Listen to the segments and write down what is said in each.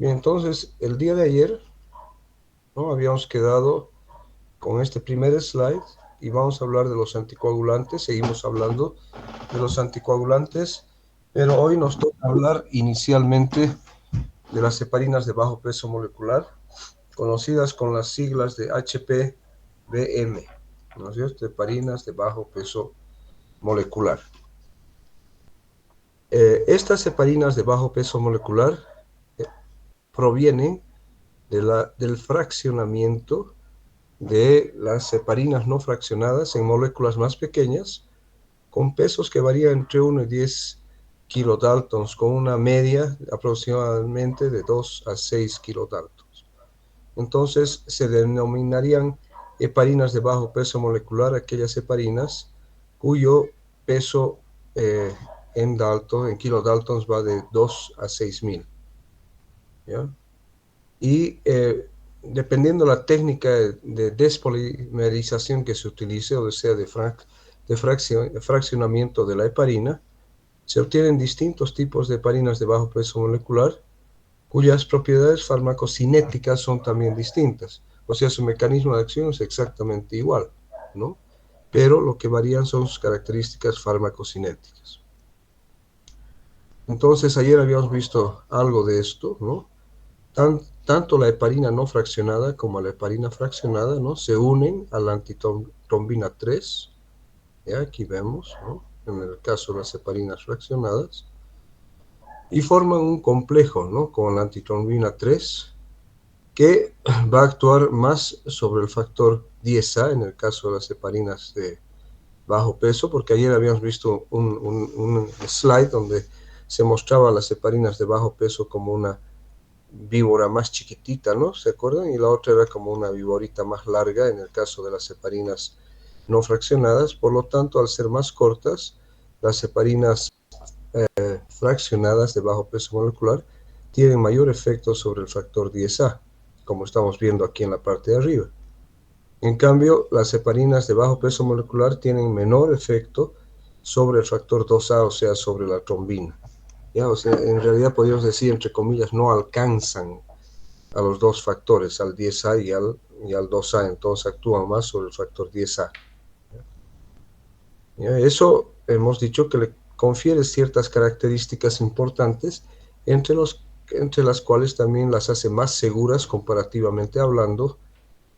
Bien, entonces, el día de ayer, ¿no? Habíamos quedado con este primer slide y vamos a hablar de los anticoagulantes. Seguimos hablando de los anticoagulantes, pero hoy nos toca hablar inicialmente de las heparinas de bajo peso molecular, conocidas con las siglas de HPBM, ¿no es cierto? Heparinas de bajo peso molecular. Estas heparinas de bajo peso molecular provienen del fraccionamiento de las heparinas no fraccionadas en moléculas más pequeñas, con pesos que varían entre 1 y 10 kilodaltons, con una media aproximadamente de 2 a 6 kilodaltons. Entonces se denominarían heparinas de bajo peso molecular aquellas heparinas cuyo peso en kilodaltons va de 2 a 6000. ¿Ya? Y dependiendo la técnica de despolimerización que se utilice, o sea, de fraccionamiento de la heparina, se obtienen distintos tipos de heparinas de bajo peso molecular, cuyas propiedades farmacocinéticas son también distintas. O sea, su mecanismo de acción es exactamente igual, ¿no? Pero lo que varían son sus características farmacocinéticas. Entonces, ayer habíamos visto algo de esto, ¿no? Tanto la heparina no fraccionada como la heparina fraccionada, ¿no? Se unen a la antitrombina 3, ¿ya? Aquí vemos, ¿no? En el caso de las heparinas fraccionadas, y forman un complejo, ¿no? Con la antitrombina 3, que va a actuar más sobre el factor 10A en el caso de las heparinas de bajo peso, porque ayer habíamos visto un slide donde se mostraba las heparinas de bajo peso como una víbora más chiquitita, ¿no? ¿Se acuerdan? Y la otra era como una víborita más larga en el caso de las heparinas no fraccionadas. Por lo tanto, al ser más cortas, las heparinas fraccionadas de bajo peso molecular tienen mayor efecto sobre el factor 10A, como estamos viendo aquí en la parte de arriba. En cambio, las heparinas de bajo peso molecular tienen menor efecto sobre el factor 2A, o sea, sobre la trombina. ¿Ya? O sea, en realidad podríamos decir, entre comillas, no alcanzan a los dos factores, al 10A y al 2A, entonces actúan más sobre el factor 10A. Eso hemos dicho que le confiere ciertas características importantes, entre las cuales también las hace más seguras comparativamente hablando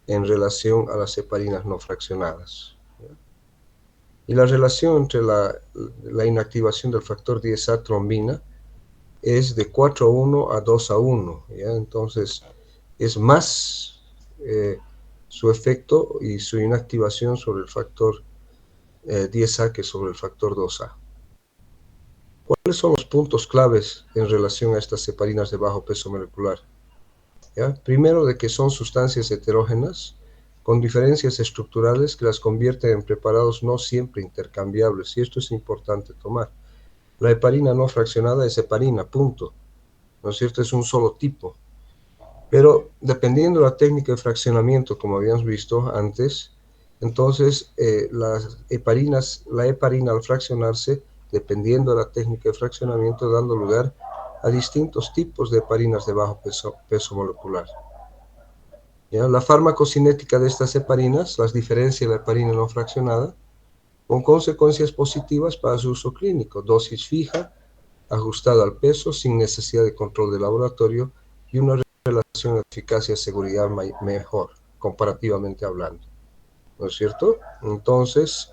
en relación a las heparinas no fraccionadas. Y la relación entre la inactivación del factor 10A trombina es de 4:1 a 2:1, ¿ya? Entonces es más su efecto y su inactivación sobre el factor 10A que sobre el factor 2A. ¿Cuáles son los puntos claves en relación a estas heparinas de bajo peso molecular? ¿Ya? Primero, de que son sustancias heterógenas con diferencias estructurales que las convierten en preparados no siempre intercambiables, y esto es importante tomar. La heparina no fraccionada es heparina, punto. ¿No es cierto? Es un solo tipo. Pero dependiendo de la técnica de fraccionamiento, como habíamos visto antes, entonces la heparina al fraccionarse, dependiendo de la técnica de fraccionamiento, dando lugar a distintos tipos de heparinas de bajo peso molecular. ¿Ya? La farmacocinética de estas heparinas las diferencia de la heparina no fraccionada, con consecuencias positivas para su uso clínico: dosis fija, ajustada al peso, sin necesidad de control de laboratorio, y una relación de eficacia-seguridad mejor, comparativamente hablando. ¿No es cierto? Entonces,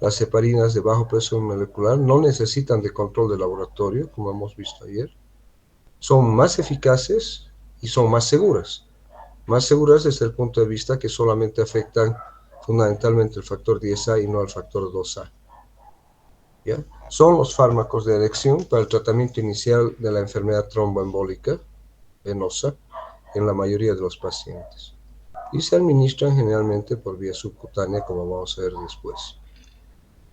las heparinas de bajo peso molecular no necesitan de control de laboratorio, como hemos visto ayer. Son más eficaces y son más seguras. Más seguras desde el punto de vista que solamente afectan fundamentalmente el factor 10A y no el factor 2A. ¿Ya? Son los fármacos de elección para el tratamiento inicial de la enfermedad tromboembólica venosa en la mayoría de los pacientes, y se administran generalmente por vía subcutánea, como vamos a ver después.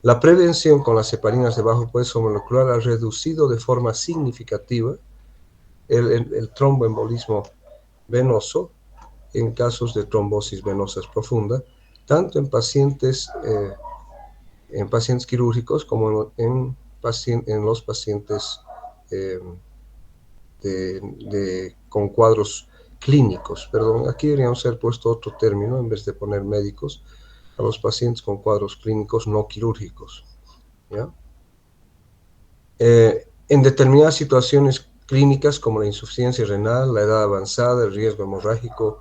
La prevención con las heparinas de bajo peso molecular ha reducido de forma significativa el tromboembolismo venoso en casos de trombosis venosas profunda, tanto en pacientes quirúrgicos como en los pacientes con cuadros clínicos, perdón, aquí deberíamos haber puesto otro término en vez de poner médicos, a los pacientes con cuadros clínicos no quirúrgicos, ¿ya? En determinadas situaciones clínicas como la insuficiencia renal, la edad avanzada, el riesgo hemorrágico,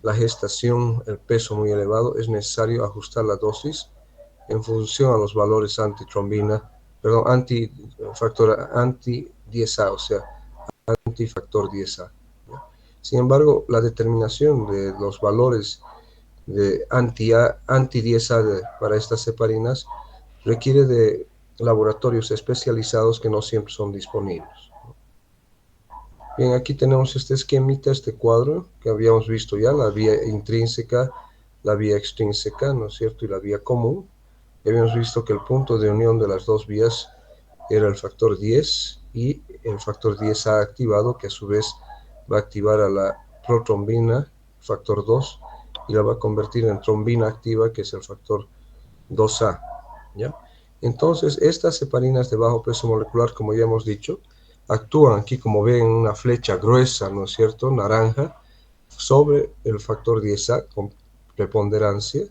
la gestación, el peso muy elevado, es necesario ajustar la dosis en función a los valores antifactor anti-10A, o sea, antifactor 10A. Sin embargo, la determinación de los valores de anti-10A para estas heparinas requiere de laboratorios especializados que no siempre son disponibles. Bien, aquí tenemos este esquemita, este cuadro que habíamos visto ya, la vía intrínseca, la vía extrínseca, ¿no es cierto? Y la vía común. Habíamos visto que el punto de unión de las dos vías era el factor 10 y el factor 10A activado, que a su vez va a activar a la protrombina, factor 2, y la va a convertir en trombina activa, que es el factor 2A, ¿ya? Entonces, estas heparinas de bajo peso molecular, como ya hemos dicho, actúan aquí, como ven, en una flecha gruesa, ¿no es cierto?, naranja, sobre el factor 10A con preponderancia,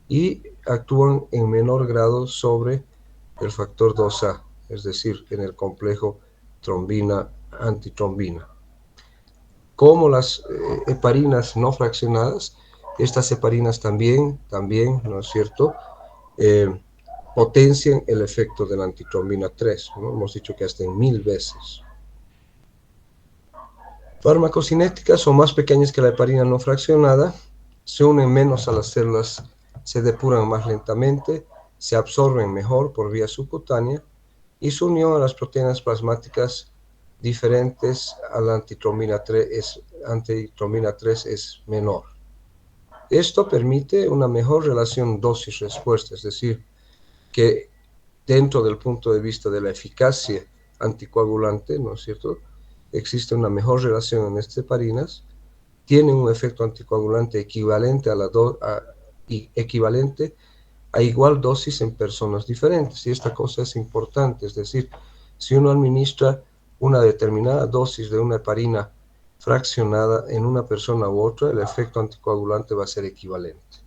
y actúan en menor grado sobre el factor 2A, es decir, en el complejo trombina-antitrombina. Como las heparinas no fraccionadas, estas heparinas también, ¿no es cierto?, potencian el efecto de la antitrombina 3, ¿no? Hemos dicho que hasta en 1000 veces. Farmacocinéticas son más pequeñas que la heparina no fraccionada, se unen menos a las células, se depuran más lentamente, se absorben mejor por vía subcutánea y su unión a las proteínas plasmáticas diferentes a la antitrombina 3 es menor. Esto permite una mejor relación dosis-respuesta, es decir, que dentro del punto de vista de la eficacia anticoagulante, ¿no es cierto?, existe una mejor relación en estas heparinas, tienen un efecto anticoagulante equivalente a igual dosis en personas diferentes. Y esta cosa es importante, es decir, si uno administra una determinada dosis de una heparina fraccionada en una persona u otra, el efecto anticoagulante va a ser equivalente.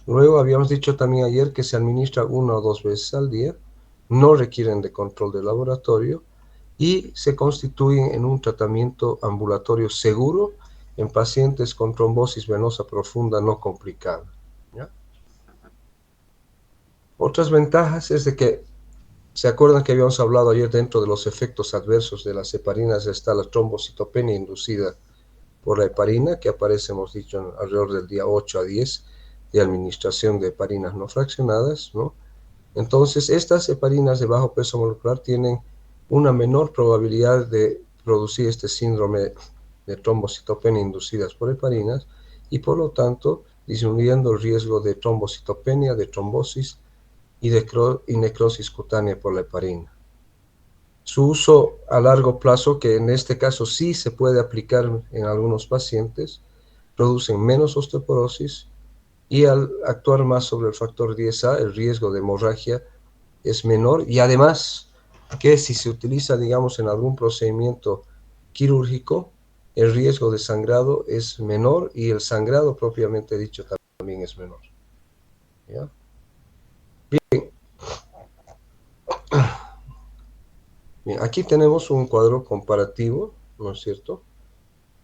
Luego habíamos dicho también ayer que se administra 1 o 2 veces al día, no requieren de control de laboratorio y se constituyen en un tratamiento ambulatorio seguro en pacientes con trombosis venosa profunda no complicada, ¿ya? Otras ventajas es de que, ¿se acuerdan que habíamos hablado ayer dentro de los efectos adversos de las heparinas? Está la trombocitopenia inducida por la heparina, que aparece, hemos dicho, alrededor del día 8 a 10 de administración de heparinas no fraccionadas, ¿no? Entonces, estas heparinas de bajo peso molecular tienen una menor probabilidad de producir este síndrome de trombocitopenia inducidas por heparinas y, por lo tanto, disminuyendo el riesgo de trombocitopenia, de trombosis y necrosis cutánea por la heparina. Su uso a largo plazo, que en este caso sí se puede aplicar en algunos pacientes, producen menos osteoporosis y al actuar más sobre el factor 10A, el riesgo de hemorragia es menor y además que si se utiliza, digamos, en algún procedimiento quirúrgico, el riesgo de sangrado es menor y el sangrado propiamente dicho también es menor, ¿ya? Bien. Bien, aquí tenemos un cuadro comparativo, ¿no es cierto?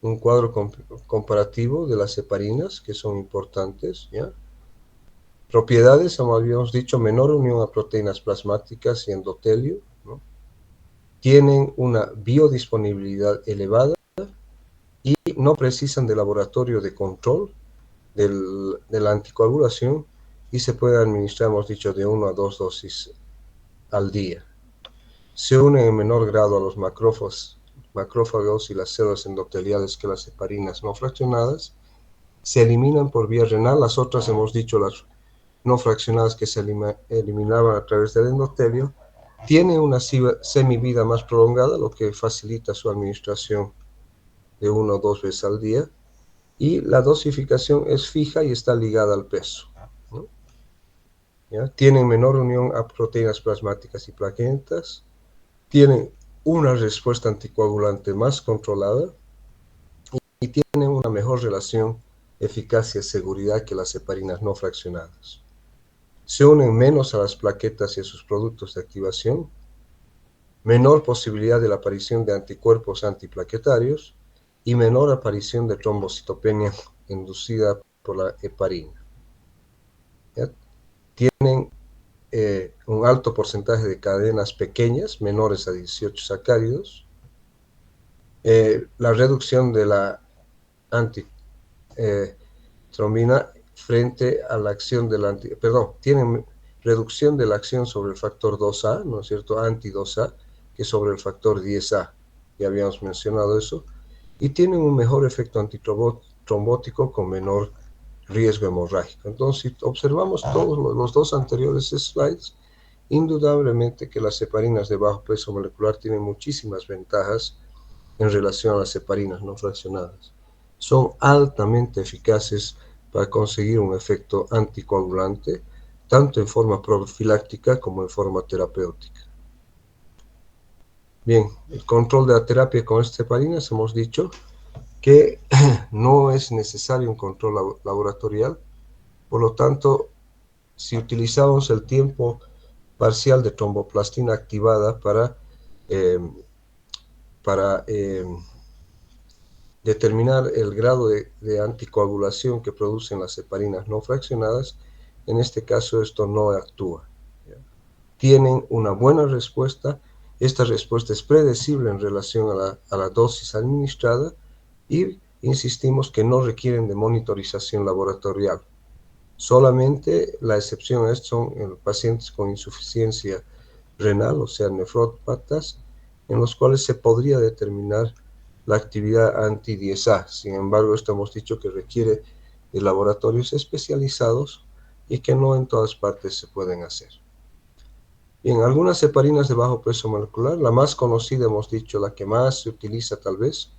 Un cuadro comparativo de las heparinas que son importantes, ¿ya? Propiedades, como habíamos dicho, menor unión a proteínas plasmáticas y endotelio, ¿no? Tienen una biodisponibilidad elevada y no precisan de laboratorio de control de la anticoagulación y se puede administrar, hemos dicho, de 1 a 2 dosis al día. Se unen en menor grado a los macrófagos y las células endoteliales que las heparinas no fraccionadas. Se eliminan por vía renal, las otras hemos dicho, las no fraccionadas que se eliminaban a través del endotelio, tienen una semivida más prolongada, lo que facilita su administración de 1 o 2 veces al día, y la dosificación es fija y está ligada al peso, ¿no? ¿Ya? Tienen menor unión a proteínas plasmáticas y plaquetas, tienen una respuesta anticoagulante más controlada y tienen una mejor relación eficacia-seguridad que las heparinas no fraccionadas. Se unen menos a las plaquetas y a sus productos de activación, menor posibilidad de la aparición de anticuerpos antiplaquetarios y menor aparición de trombocitopenia inducida por la heparina. ¿Ya? Tienen un alto porcentaje de cadenas pequeñas, menores a 18 sacáridos. La reducción de la antitrombina frente a la acción de la tienen reducción de la acción sobre el factor 2A, ¿no es cierto? Anti-2A, que sobre el factor 10A. Ya habíamos mencionado eso. Y tienen un mejor efecto antitrombótico con menor riesgo hemorrágico. Entonces, si observamos todos los dos anteriores slides, indudablemente que las heparinas de bajo peso molecular tienen muchísimas ventajas en relación a las heparinas no fraccionadas. Son altamente eficaces para conseguir un efecto anticoagulante, tanto en forma profiláctica como en forma terapéutica. Bien, el control de la terapia con estas heparinas hemos dicho que no es necesario un control laboratorial, por lo tanto, si utilizamos el tiempo parcial de tromboplastina activada para determinar el grado de anticoagulación que producen las heparinas no fraccionadas, en este caso esto no actúa. Tienen una buena respuesta, esta respuesta es predecible en relación a la dosis administrada y insistimos que no requieren de monitorización laboratorial. Solamente la excepción a esto son en pacientes con insuficiencia renal, o sea, nefrópatas, en los cuales se podría determinar la actividad anti-10A. Sin embargo, esto hemos dicho que requiere de laboratorios especializados y que no en todas partes se pueden hacer. Bien, algunas heparinas de bajo peso molecular, la más conocida hemos dicho, la que más se utiliza tal vez,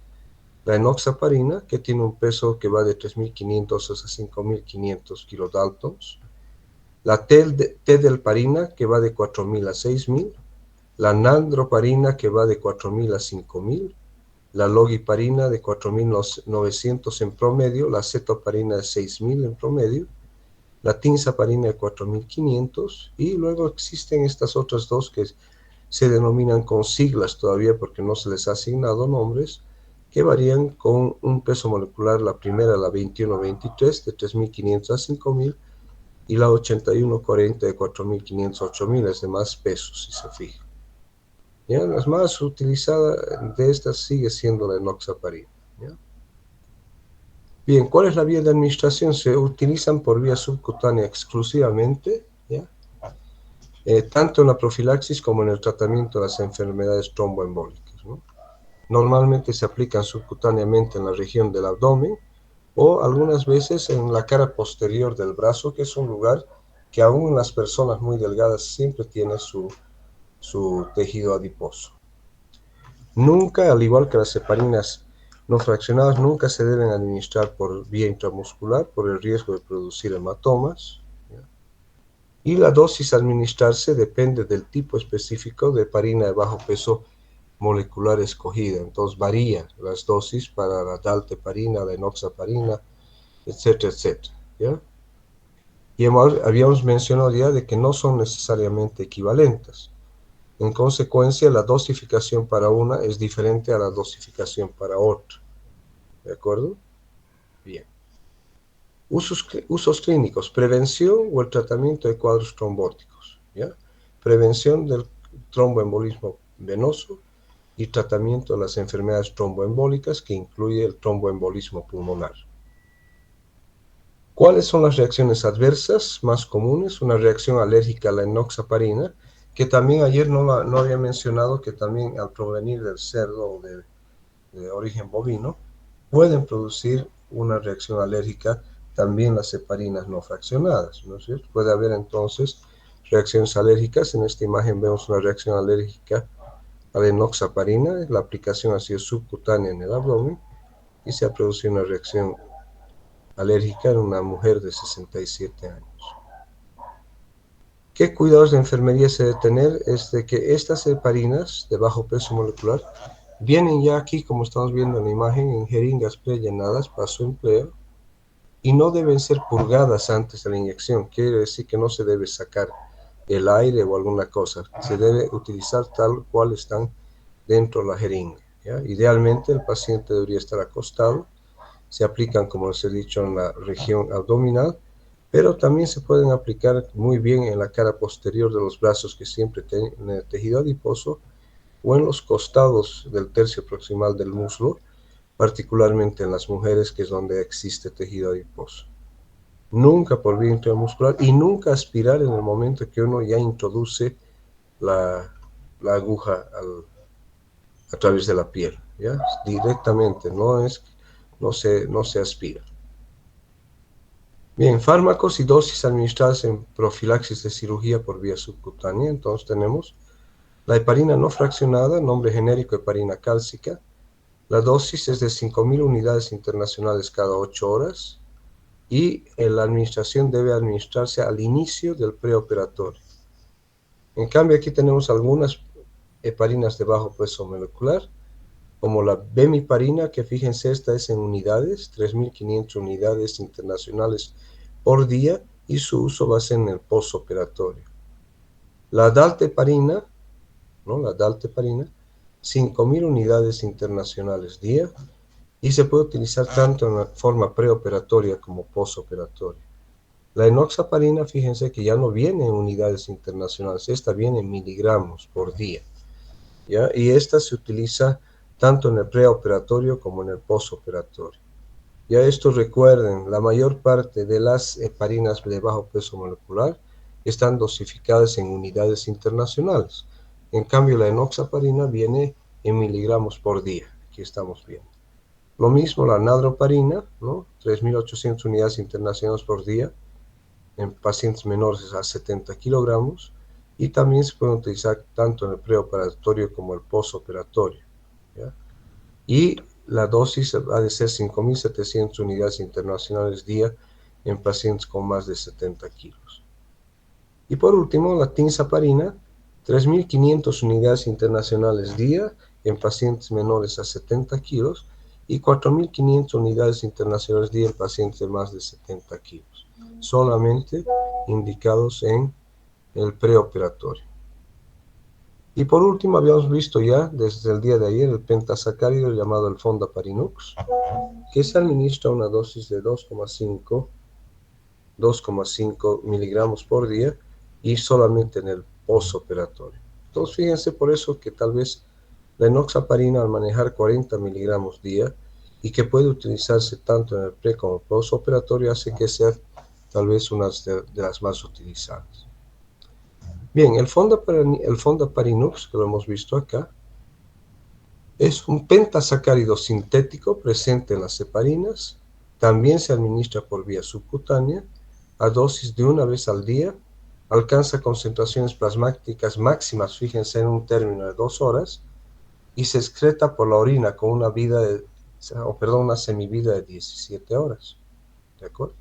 la enoxaparina, que tiene un peso que va de 3.500 a 5.500 kilodaltons, la T-delparina, que va de 4.000 a 6.000, la nandroparina, que va de 4.000 a 5.000, la logiparina de 4.900 en promedio, la cetoparina de 6.000 en promedio, la tinzaparina de 4.500, y luego existen estas otras dos que se denominan con siglas todavía porque no se les ha asignado nombres, que varían con un peso molecular, la primera, la 2123, de 3.500 a 5.000, y la 8140 de 4.500 a 8.000, es de más peso, si se fija. ¿Ya? La más utilizada de estas sigue siendo la enoxaparina. ¿Ya? Bien, ¿cuál es la vía de administración? Se utilizan por vía subcutánea exclusivamente, ¿ya? Tanto en la profilaxis como en el tratamiento de las enfermedades tromboembólicas, ¿no? Normalmente se aplican subcutáneamente en la región del abdomen o algunas veces en la cara posterior del brazo, que es un lugar que aún en las personas muy delgadas siempre tiene su tejido adiposo. Nunca, al igual que las heparinas no fraccionadas, nunca se deben administrar por vía intramuscular por el riesgo de producir hematomas. ¿Ya? Y la dosis a administrarse depende del tipo específico de heparina de bajo peso molecular escogida. Entonces varía las dosis para la dalteparina, la enoxaparina, etcétera, etcétera. ¿Ya? Y habíamos mencionado ya de que no son necesariamente equivalentes. En consecuencia, la dosificación para una es diferente a la dosificación para otra. ¿De acuerdo? Bien. Usos clínicos, prevención o el tratamiento de cuadros trombóticos. ¿Ya? Prevención del tromboembolismo venoso y tratamiento de las enfermedades tromboembólicas, que incluye el tromboembolismo pulmonar. ¿Cuáles son las reacciones adversas más comunes? Una reacción alérgica a la enoxaparina, que también ayer no había mencionado, que también al provenir del cerdo o de origen bovino, pueden producir una reacción alérgica también las heparinas no fraccionadas, ¿no es cierto? Puede haber entonces reacciones alérgicas. En esta imagen vemos una reacción alérgica a la enoxaparina, la aplicación ha sido subcutánea en el abdomen y se ha producido una reacción alérgica en una mujer de 67 años. ¿Qué cuidados de enfermería se debe tener? Es de que estas heparinas de bajo peso molecular vienen ya aquí, como estamos viendo en la imagen, en jeringas prellenadas para su empleo y no deben ser purgadas antes de la inyección. Quiere decir que no se debe sacar el aire o alguna cosa. Se debe utilizar tal cual están dentro de la jeringa, ¿ya? Idealmente el paciente debería estar acostado. Se aplican, como les he dicho, en la región abdominal, pero también se pueden aplicar muy bien en la cara posterior de los brazos que siempre tienen el tejido adiposo o en los costados del tercio proximal del muslo, particularmente en las mujeres, que es donde existe tejido adiposo. Nunca por vía intramuscular y nunca aspirar en el momento que uno ya introduce la aguja a través de la piel, ¿ya? Directamente, no se aspira. Bien, fármacos y dosis administradas en profilaxis de cirugía por vía subcutánea. Entonces tenemos la heparina no fraccionada, nombre genérico heparina cálcica. La dosis es de 5.000 unidades internacionales cada 8 horas y la administración debe administrarse al inicio del preoperatorio. En cambio, aquí tenemos algunas heparinas de bajo peso molecular, como la bemiparina, que fíjense, esta es en unidades, 3.500 unidades internacionales por día, y su uso va a ser en el postoperatorio. La dalteparina, ¿no? La dalteparina, 5.000 unidades internacionales día, y se puede utilizar tanto en la forma preoperatoria como postoperatoria. La enoxaparina, fíjense que ya no viene en unidades internacionales, esta viene en miligramos por día, ¿ya? Y esta se utiliza tanto en el preoperatorio como en el postoperatorio. Ya esto recuerden, la mayor parte de las heparinas de bajo peso molecular están dosificadas en unidades internacionales. En cambio, la enoxaparina viene en miligramos por día, aquí estamos viendo. Lo mismo la nadroparina, ¿no? 3.800 unidades internacionales por día en pacientes menores a 70 kilogramos, y también se puede utilizar tanto en el preoperatorio como el postoperatorio, ¿ya? Y la dosis ha de ser 5.700 unidades internacionales día en pacientes con más de 70 kilos. Y por último, la tinzaparina, 3.500 unidades internacionales día en pacientes menores a 70 kilos y 4.500 unidades internacionales día en pacientes de más de 70 kilos, solamente indicados en el preoperatorio. Y por último, habíamos visto ya desde el día de ayer el pentasacárido llamado el Fondaparinux, que se administra una dosis de 2,5 miligramos por día y solamente en el postoperatorio. Entonces, fíjense por eso que tal vez la enoxaparina, al manejar 40 miligramos día y que puede utilizarse tanto en el pre como el postoperatorio, hace que sea tal vez una de las más utilizadas. Bien, el Fondaparinux, que lo hemos visto acá, es un pentasacárido sintético presente en las heparinas. También se administra por vía subcutánea a dosis de una vez al día. Alcanza concentraciones plasmáticas máximas, fíjense, en un término de 2 horas, y se excreta por la orina con una semivida de 17 horas. ¿De acuerdo?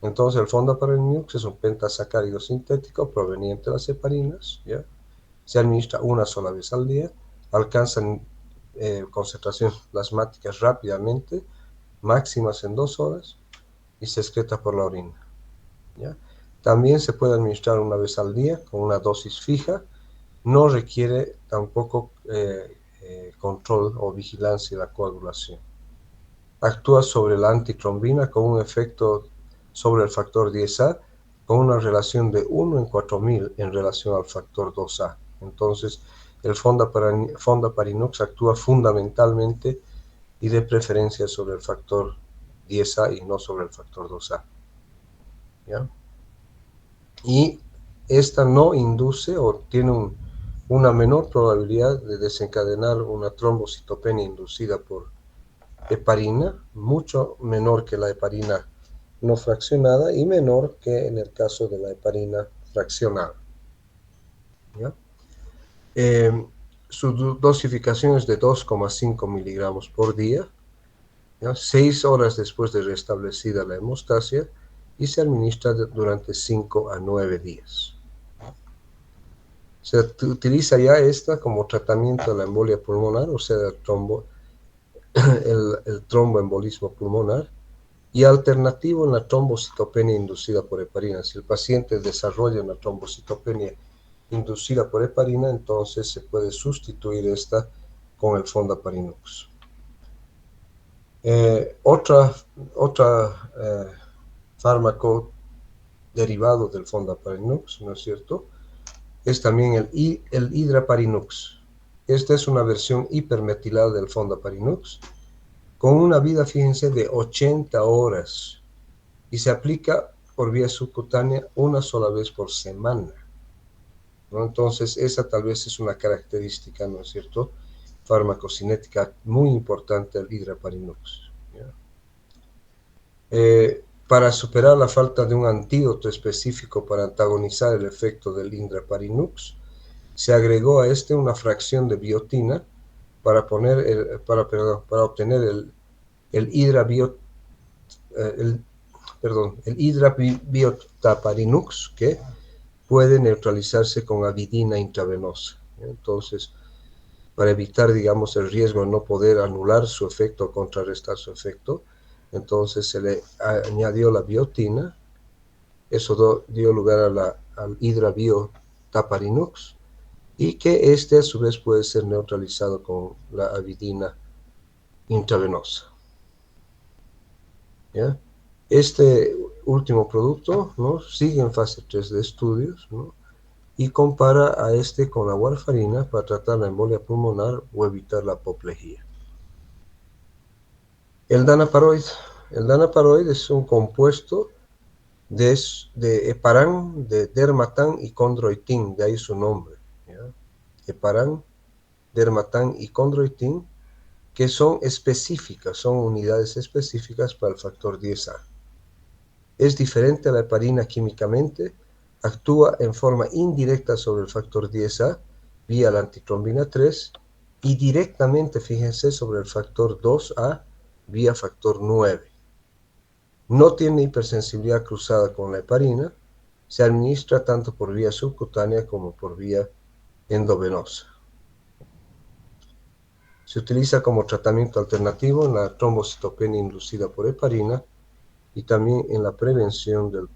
Entonces, el Fondaparinux es un pentasacárido sintético proveniente de las heparinas, ¿ya? Se administra una sola vez al día, alcanzan concentraciones plasmáticas rápidamente, máximas en 2 horas, y se excreta por la orina, ¿ya? También se puede administrar una vez al día con una dosis fija, no requiere tampoco control o vigilancia de la coagulación. Actúa sobre la antitrombina con un efecto sobre el factor 10A, con una relación de 1 en 4.000 en relación al factor 2A. Entonces, el Fondaparinux actúa fundamentalmente y de preferencia sobre el factor 10A y no sobre el factor 2A, ¿ya? Y esta no induce o tiene una menor probabilidad de desencadenar una trombocitopenia inducida por heparina, mucho menor que la heparina no fraccionada y menor que en el caso de la heparina fraccionada, ¿ya? Su dosificación es de 2,5 miligramos por día, ¿ya? 6 horas después de restablecida la hemostasia, y se administra durante 5 a 9 días. Se utiliza ya esta como tratamiento de la embolia pulmonar, o sea, el tromboembolismo pulmonar, y alternativo en la trombocitopenia inducida por heparina. Si el paciente desarrolla una trombocitopenia inducida por heparina, entonces se puede sustituir esta con el fondaparinux. Otra fármaco derivado del fondaparinux, ¿no es cierto?, es también el hidraparinux. Esta es una versión hipermetilada del fondaparinux con una vida, fíjense, de 80 horas y se aplica por vía subcutánea una sola vez por semana, ¿no? Entonces, esa tal vez es una característica, ¿no es cierto?, farmacocinética muy importante del hidraparinux. Para superar la falta de un antídoto específico para antagonizar el efecto del hidraparinux, se agregó a este una fracción de biotina para obtener el hidrabiotaparinux, que puede neutralizarse con avidina intravenosa. Entonces, para evitar, digamos, el riesgo de no poder anular su efecto o contrarrestar su efecto, entonces se le añadió la biotina. Eso dio lugar al hidrabiotaparinux, y que este a su vez puede ser neutralizado con la avidina intravenosa. ¿Ya? Este último producto, ¿no?, sigue en fase 3 de estudios, ¿no?, y compara a este con la warfarina para tratar la embolia pulmonar o evitar la apoplejía. El danaparoid es un compuesto de heparán, de dermatán y condroitín, de ahí su nombre, ¿ya? Heparán, dermatán y condroitín, que son específicas, son unidades específicas para el factor 10A. Es diferente a la heparina químicamente, actúa en forma indirecta sobre el factor 10A vía la antitrombina 3 y directamente, fíjense, sobre el factor 2A vía factor 9. No tiene hipersensibilidad cruzada con la heparina, se administra tanto por vía subcutánea como por vía endovenosa. Se utiliza como tratamiento alternativo en la trombocitopenia inducida por heparina y también en la prevención del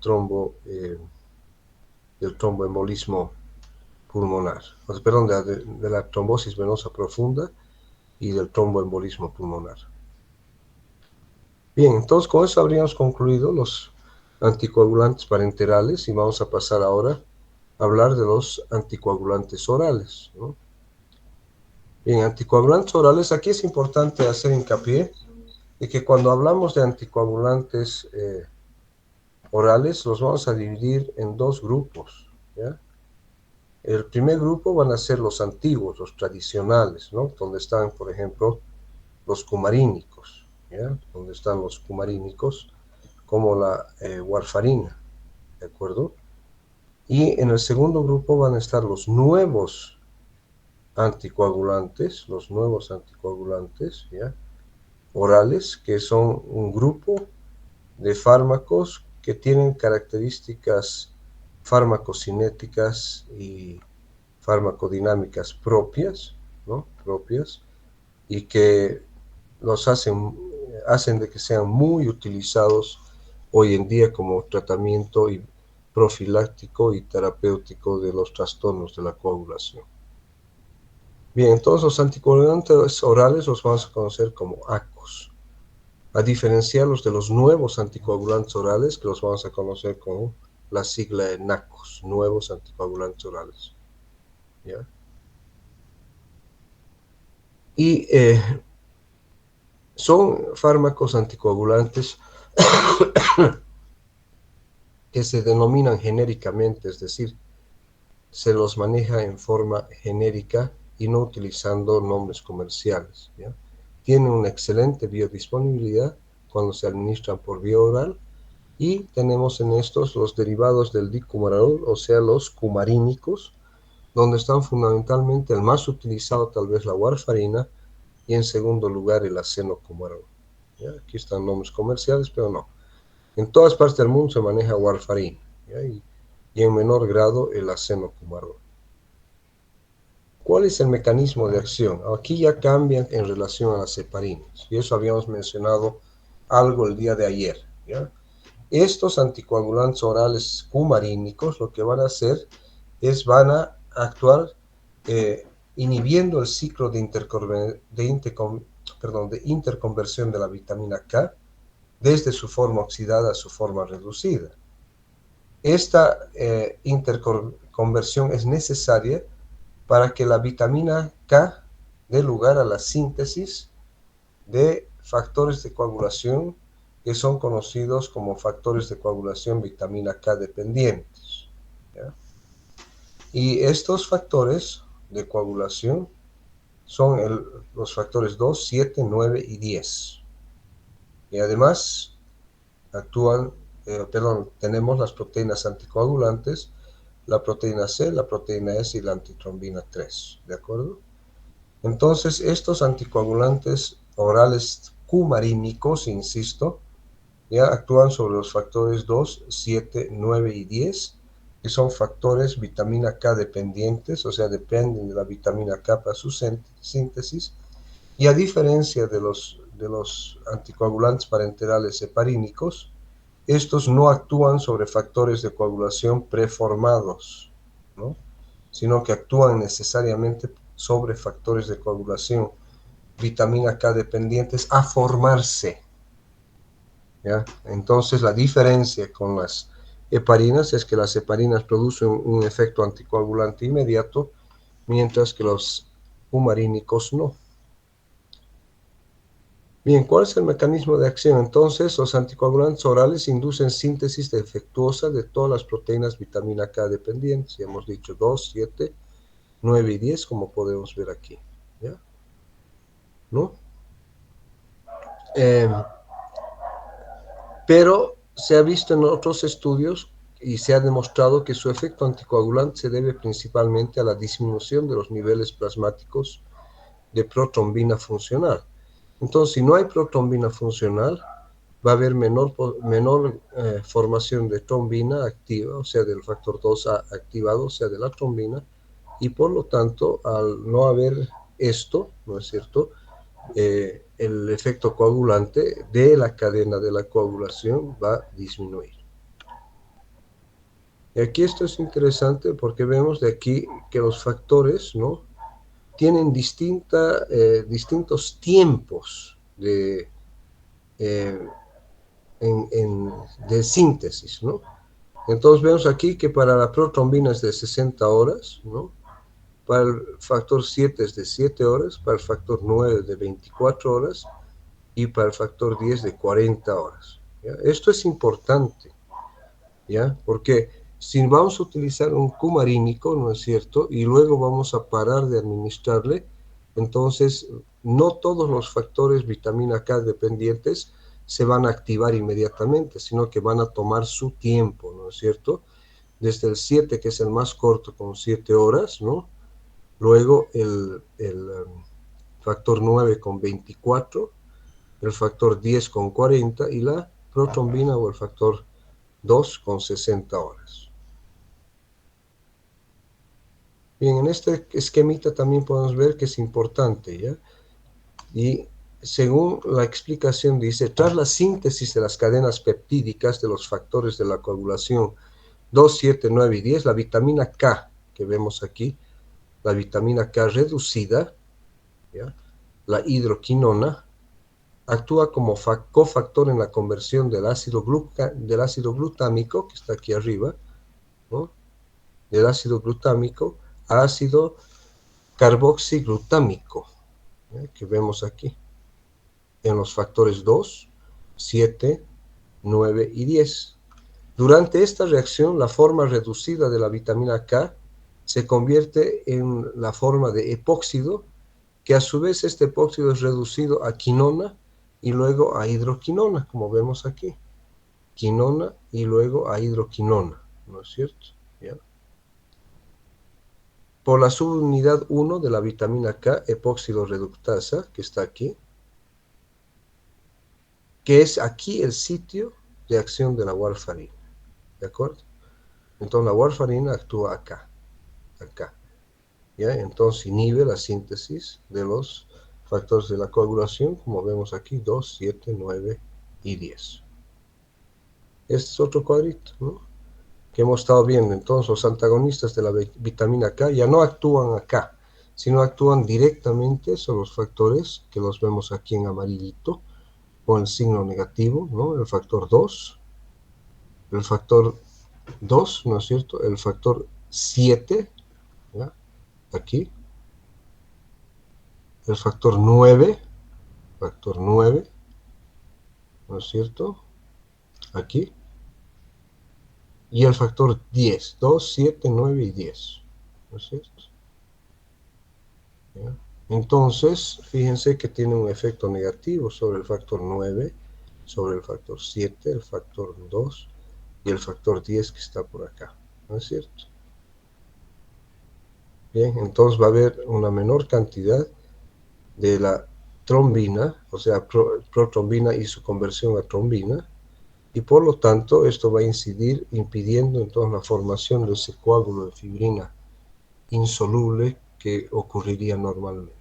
tromboembolismo pulmonar, perdón, de la trombosis venosa profunda y del tromboembolismo pulmonar. Bien, entonces con eso habríamos concluido los anticoagulantes parenterales y vamos a pasar ahora a hablar de los anticoagulantes orales, ¿no? Bien, anticoagulantes orales, aquí es importante hacer hincapié de que cuando hablamos de anticoagulantes orales, los vamos a dividir en dos grupos, ¿ya? El primer grupo van a ser los antiguos, los tradicionales, ¿no?, donde están, por ejemplo, los cumarínicos, ¿ya?, donde están los cumarínicos, como la warfarina, ¿de acuerdo? Y en el segundo grupo van a estar los nuevos anticoagulantes, ¿ya?, orales, que son un grupo de fármacos que tienen características farmacocinéticas y farmacodinámicas propias, ¿no?, y que los hacen de que sean muy utilizados hoy en día como tratamiento profiláctico y terapéutico de los trastornos de la coagulación. Bien, todos los anticoagulantes orales los vamos a conocer como ACOS, a diferenciarlos de los nuevos anticoagulantes orales, que los vamos a conocer con la sigla de NACOS, nuevos anticoagulantes orales, ¿ya? Y son fármacos anticoagulantes que se denominan genéricamente, es decir, se los maneja en forma genérica y no utilizando nombres comerciales, ¿ya? Tienen una excelente biodisponibilidad cuando se administran por vía oral y tenemos en estos los derivados del dicumarol, o sea, los cumarínicos, donde están fundamentalmente el más utilizado tal vez la warfarina y en segundo lugar el acenocumarol, ¿ya? Aquí están nombres comerciales, pero no. En todas partes del mundo se maneja warfarina, ¿ya? Y en menor grado el acenocumarol. ¿Cuál es el mecanismo de acción? Aquí ya cambian en relación a las heparinas, y eso habíamos mencionado algo el día de ayer, ¿ya? Estos anticoagulantes orales cumarínicos lo que van a hacer es van a actuar inhibiendo el ciclo de interconversión de la vitamina K desde su forma oxidada a su forma reducida. Esta interconversión es necesaria para que la vitamina K dé lugar a la síntesis de factores de coagulación que son conocidos como factores de coagulación vitamina K dependientes, ¿ya? Y estos factores de coagulación son los factores 2, 7, 9 y 10. Y además tenemos las proteínas anticoagulantes, la proteína C, la proteína S y la antitrombina 3, ¿de acuerdo? Entonces, estos anticoagulantes orales cumarínicos, insisto, ya actúan sobre los factores 2, 7, 9 y 10, que son factores vitamina K dependientes, o sea, dependen de la vitamina K para su síntesis, y a diferencia de los anticoagulantes parenterales heparínicos, estos no actúan sobre factores de coagulación preformados, ¿no?, sino que actúan necesariamente sobre factores de coagulación vitamina K dependientes a formarse, ¿ya? Entonces la diferencia con las heparinas es que las heparinas producen un efecto anticoagulante inmediato, mientras que los humarínicos no. Bien, ¿cuál es el mecanismo de acción? Entonces, los anticoagulantes orales inducen síntesis defectuosa de todas las proteínas vitamina K dependientes. Ya hemos dicho 2, 7, 9 y 10, como podemos ver aquí, ¿ya? ¿No? Pero se ha visto en otros estudios y se ha demostrado que su efecto anticoagulante se debe principalmente a la disminución de los niveles plasmáticos de protrombina funcional. Entonces, si no hay protrombina funcional, va a haber menor formación de trombina activa, o sea, del factor 2A activado, o sea, de la trombina, y por lo tanto, al no haber esto, ¿no es cierto?, el efecto coagulante de la cadena de la coagulación va a disminuir. Y aquí esto es interesante porque vemos de aquí que los factores, ¿no?, tienen distintos tiempos de síntesis, ¿no? Entonces vemos aquí que para la protrombina es de 60 horas, ¿no? Para el factor 7 es de 7 horas, para el factor 9 de 24 horas y para el factor 10 de 40 horas, ¿ya? Esto es importante, ¿ya? Porque si vamos a utilizar un cumarínico, ¿no es cierto?, y luego vamos a parar de administrarle, entonces no todos los factores vitamina K dependientes se van a activar inmediatamente, sino que van a tomar su tiempo, ¿no es cierto? Desde el 7, que es el más corto, con 7 horas, ¿no? Luego el factor 9 con 24, el factor 10 con 40 y la protrombina o el factor 2 con 60 horas. Bien, en este esquemita también podemos ver que es importante, ¿ya? Y según la explicación dice, tras la síntesis de las cadenas peptídicas de los factores de la coagulación 2, 7, 9 y 10, la vitamina K que vemos aquí, la vitamina K reducida, ¿ya?, la hidroquinona, actúa como cofactor en la conversión del ácido glutámico, que está aquí arriba, ¿no?, del ácido glutámico a ácido carboxiglutámico, que vemos aquí, en los factores 2, 7, 9 y 10. Durante esta reacción, la forma reducida de la vitamina K se convierte en la forma de epóxido, que a su vez este epóxido es reducido a quinona y luego a hidroquinona, como vemos aquí. Quinona y luego a hidroquinona, ¿no es cierto? ¿Ya? Por la subunidad 1 de la vitamina K, epóxido reductasa, que está aquí, que es aquí el sitio de acción de la warfarina, ¿de acuerdo? Entonces la warfarina actúa acá, acá. ¿ya? Entonces inhibe la síntesis de los factores de la coagulación, como vemos aquí, 2, 7, 9 y 10. Este es otro cuadrito, ¿no?, que hemos estado viendo. Entonces los antagonistas de la vitamina K ya no actúan acá, sino actúan directamente sobre los factores que los vemos aquí en amarillito, con el signo negativo, ¿no? El factor 2, el factor 2, ¿no es cierto? El factor 7, ¿ya?, aquí, el factor 9, ¿no es cierto? Aquí, y el factor 10, 2, 7, 9 y 10, ¿no es cierto? ¿Ya? Entonces, fíjense que tiene un efecto negativo sobre el factor 9, sobre el factor 7, el factor 2 y el factor 10 que está por acá, ¿no es cierto? Bien, entonces va a haber una menor cantidad de la trombina, o sea, protrombina y su conversión a trombina, y por lo tanto esto va a incidir impidiendo entonces la formación de ese coágulo de fibrina insoluble que ocurriría normalmente.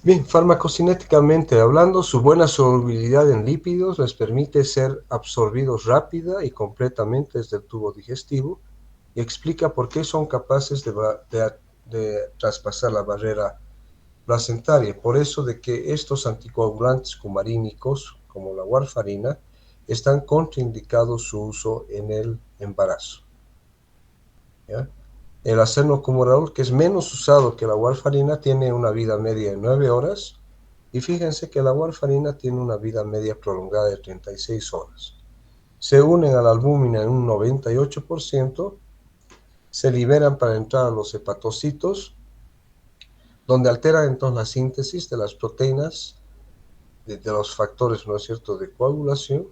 Bien, farmacocinéticamente hablando, su buena solubilidad en lípidos les permite ser absorbidos rápida y completamente desde el tubo digestivo y explica por qué son capaces de traspasar la barrera placentaria. Por eso de que estos anticoagulantes cumarínicos, como la warfarina, están contraindicados su uso en el embarazo, ¿ya? El acenocumarol, que es menos usado que la warfarina, tiene una vida media de 9 horas. Y fíjense que la warfarina tiene una vida media prolongada de 36 horas. Se unen a la albúmina en un 98%, se liberan para entrar a los hepatocitos, donde alteran entonces la síntesis de las proteínas, de los factores, ¿no es cierto?, de coagulación,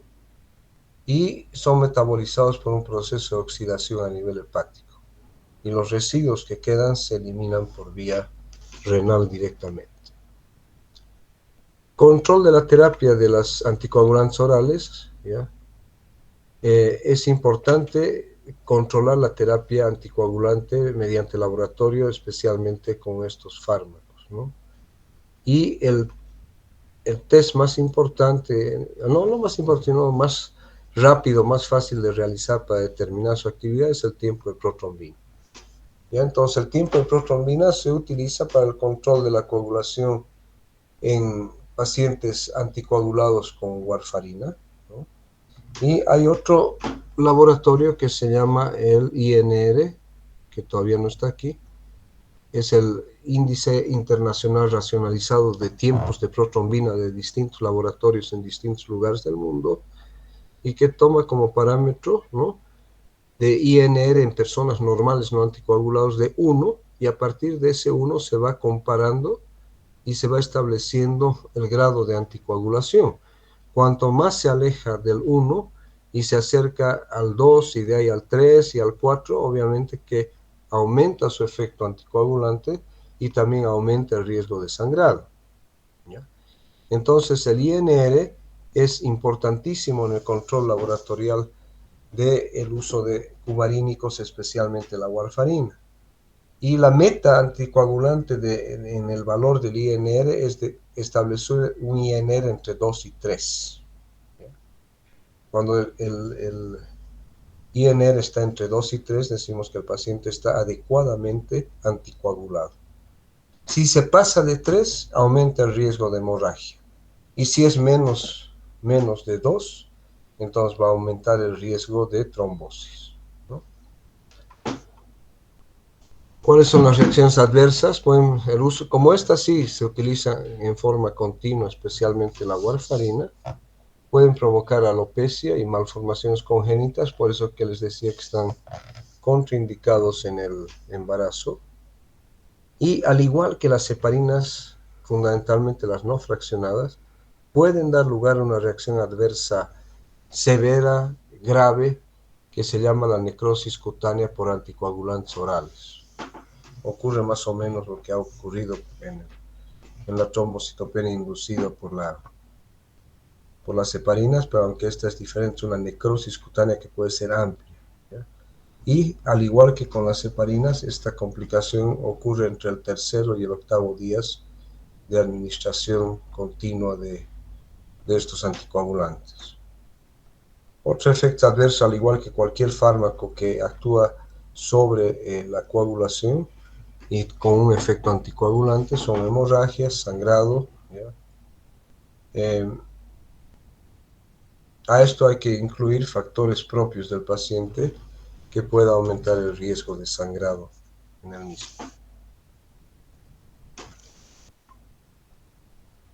y son metabolizados por un proceso de oxidación a nivel hepático. Y los residuos que quedan se eliminan por vía renal directamente. Control de la terapia de las anticoagulantes orales, ¿ya? Es importante controlar la terapia anticoagulante mediante laboratorio, especialmente con estos fármacos, ¿no? Y el test más importante, no lo más importante, sino más rápido, más fácil de realizar para determinar su actividad es el tiempo de protrombina. ¿Ya? Entonces el tiempo de protrombina se utiliza para el control de la coagulación en pacientes anticoagulados con warfarina, ¿no? Y hay otro laboratorio que se llama el INR, que todavía no está aquí, es el Índice Internacional Racionalizado de Tiempos de Protrombina de distintos laboratorios en distintos lugares del mundo, y que toma como parámetro, ¿no?, de INR en personas normales no anticoagulados de 1, y a partir de ese 1 se va comparando y se va estableciendo el grado de anticoagulación. Cuanto más se aleja del 1 y se acerca al 2 y de ahí al 3 y al 4, obviamente que aumenta su efecto anticoagulante y también aumenta el riesgo de sangrado, ¿ya? Entonces el INR es importantísimo en el control laboratorial del uso de cumarínicos, especialmente la warfarina. Y la meta anticoagulante en el valor del INR es de establecer un INR entre 2 y 3. Cuando el INR está entre 2 y 3, decimos que el paciente está adecuadamente anticoagulado. Si se pasa de 3, aumenta el riesgo de hemorragia. Y si es menos de 2, entonces va a aumentar el riesgo de trombosis, ¿no? ¿Cuáles son las reacciones adversas? Bueno, el uso, como esta sí se utiliza en forma continua, especialmente la warfarina, pueden provocar alopecia y malformaciones congénitas, por eso que les decía que están contraindicados en el embarazo. Y al igual que las heparinas, fundamentalmente las no fraccionadas, pueden dar lugar a una reacción adversa severa, grave, que se llama la necrosis cutánea por anticoagulantes orales. Ocurre más o menos lo que ha ocurrido en la trombocitopenia inducida por las heparinas, pero aunque esta es diferente, es una necrosis cutánea que puede ser amplia, ¿ya? Y al igual que con las heparinas, esta complicación ocurre entre el tercero y el octavo días de administración continua de estos anticoagulantes. Otro efecto adverso, al igual que cualquier fármaco que actúa sobre la coagulación y con un efecto anticoagulante, son hemorragias, sangrado. A esto hay que incluir factores propios del paciente que pueda aumentar el riesgo de sangrado en el mismo.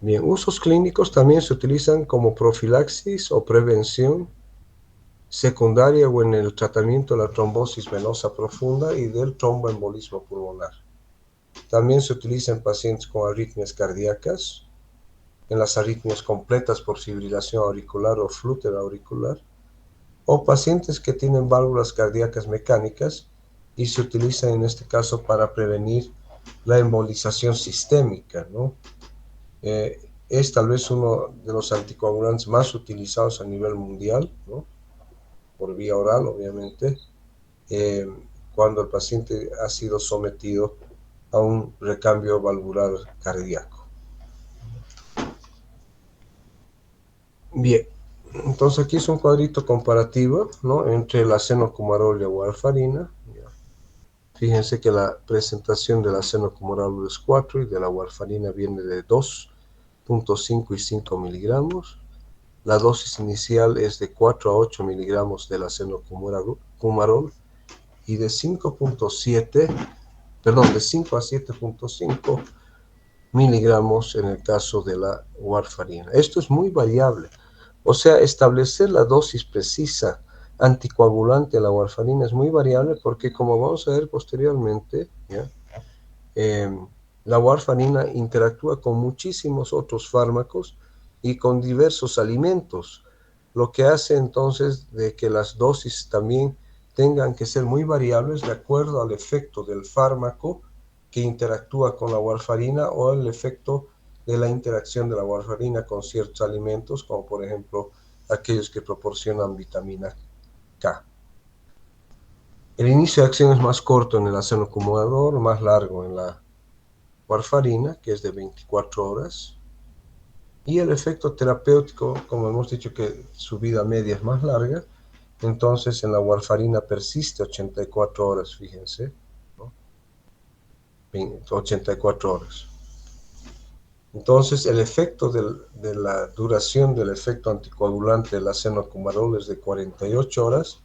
Bien, usos clínicos también se utilizan como profilaxis o prevención secundaria o en el tratamiento de la trombosis venosa profunda y del tromboembolismo pulmonar. También se utiliza en pacientes con arritmias cardíacas, en las arritmias completas por fibrilación auricular o flúter auricular, o pacientes que tienen válvulas cardíacas mecánicas y se utiliza en este caso para prevenir la embolización sistémica, ¿no? Es tal vez uno de los anticoagulantes más utilizados a nivel mundial, ¿no? Por vía oral, obviamente, cuando el paciente ha sido sometido a un recambio valvular cardíaco. Bien, entonces aquí es un cuadrito comparativo, ¿no?, entre el acenocumarol y la warfarina. Fíjense que la presentación del acenocumarol es 4 y de la warfarina viene de 2.5 y 5 miligramos. La dosis inicial es de 4 a 8 miligramos del acenocumarol y de 5.7, perdón, de 5 a 7.5 miligramos en el caso de la warfarina. Esto es muy variable. O sea, establecer la dosis precisa anticoagulante de la warfarina es muy variable porque, como vamos a ver posteriormente, ¿ya? La warfarina interactúa con muchísimos otros fármacos y con diversos alimentos, lo que hace entonces de que las dosis también tengan que ser muy variables de acuerdo al efecto del fármaco que interactúa con la warfarina o el efecto de la interacción de la warfarina con ciertos alimentos, como por ejemplo aquellos que proporcionan vitamina K. El inicio de acción es más corto en el acenocumarol, más largo en la warfarina, que es de 24 horas. Y el efecto terapéutico, como hemos dicho que su vida media es más larga, entonces en la warfarina persiste 84 horas, fíjense, ¿no? 84 horas. Entonces el efecto de la duración del efecto anticoagulante del acenocumarol es de 48 horas,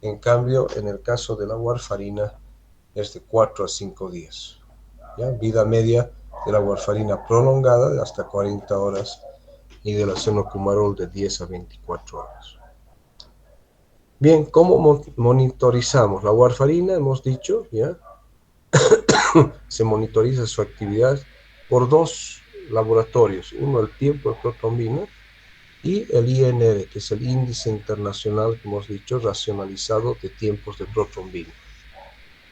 en cambio en el caso de la warfarina es de 4 a 5 días. ¿Ya? Vida media de la warfarina prolongada de hasta 40 horas y del acenocumarol de 10 a 24 horas. Bien, ¿cómo monitorizamos? La warfarina, hemos dicho, ¿ya? Se monitoriza su actividad por dos laboratorios, uno el tiempo de protrombina y el INR, que es el índice internacional, que hemos dicho, racionalizado de tiempos de protrombina.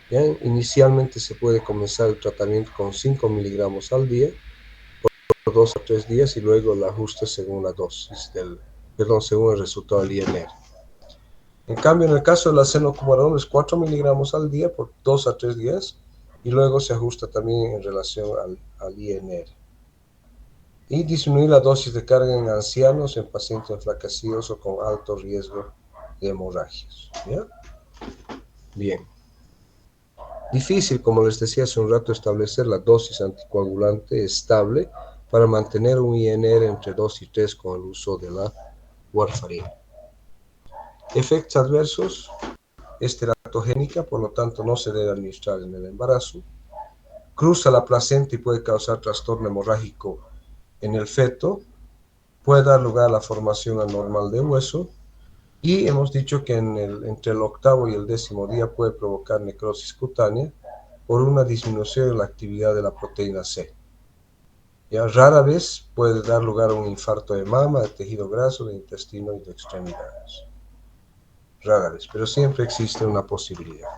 ¿Ya? Inicialmente se puede comenzar el tratamiento con 5 miligramos al día, por 2 a 3 días y luego el ajuste según la dosis según el resultado del INR. En cambio, en el caso del acenocumarol es 4 miligramos al día por 2 a 3 días y luego se ajusta también en relación al INR. Y disminuir la dosis de carga en ancianos, en pacientes enflaquecidos o con alto riesgo de hemorragias. ¿Ya? Bien. Difícil, como les decía hace un rato, establecer la dosis anticoagulante estable para mantener un INR entre 2 y 3 con el uso de la warfarina. Efectos adversos: es teratogénica, por lo tanto no se debe administrar en el embarazo. Cruza la placenta y puede causar trastorno hemorrágico en el feto. Puede dar lugar a la formación anormal de hueso. Y hemos dicho que entre el octavo y el 10º día puede provocar necrosis cutánea por una disminución de la actividad de la proteína C. Ya rara vez puede dar lugar a un infarto de mama, de tejido graso, de intestino y de extremidades. Rara vez, pero siempre existe una posibilidad.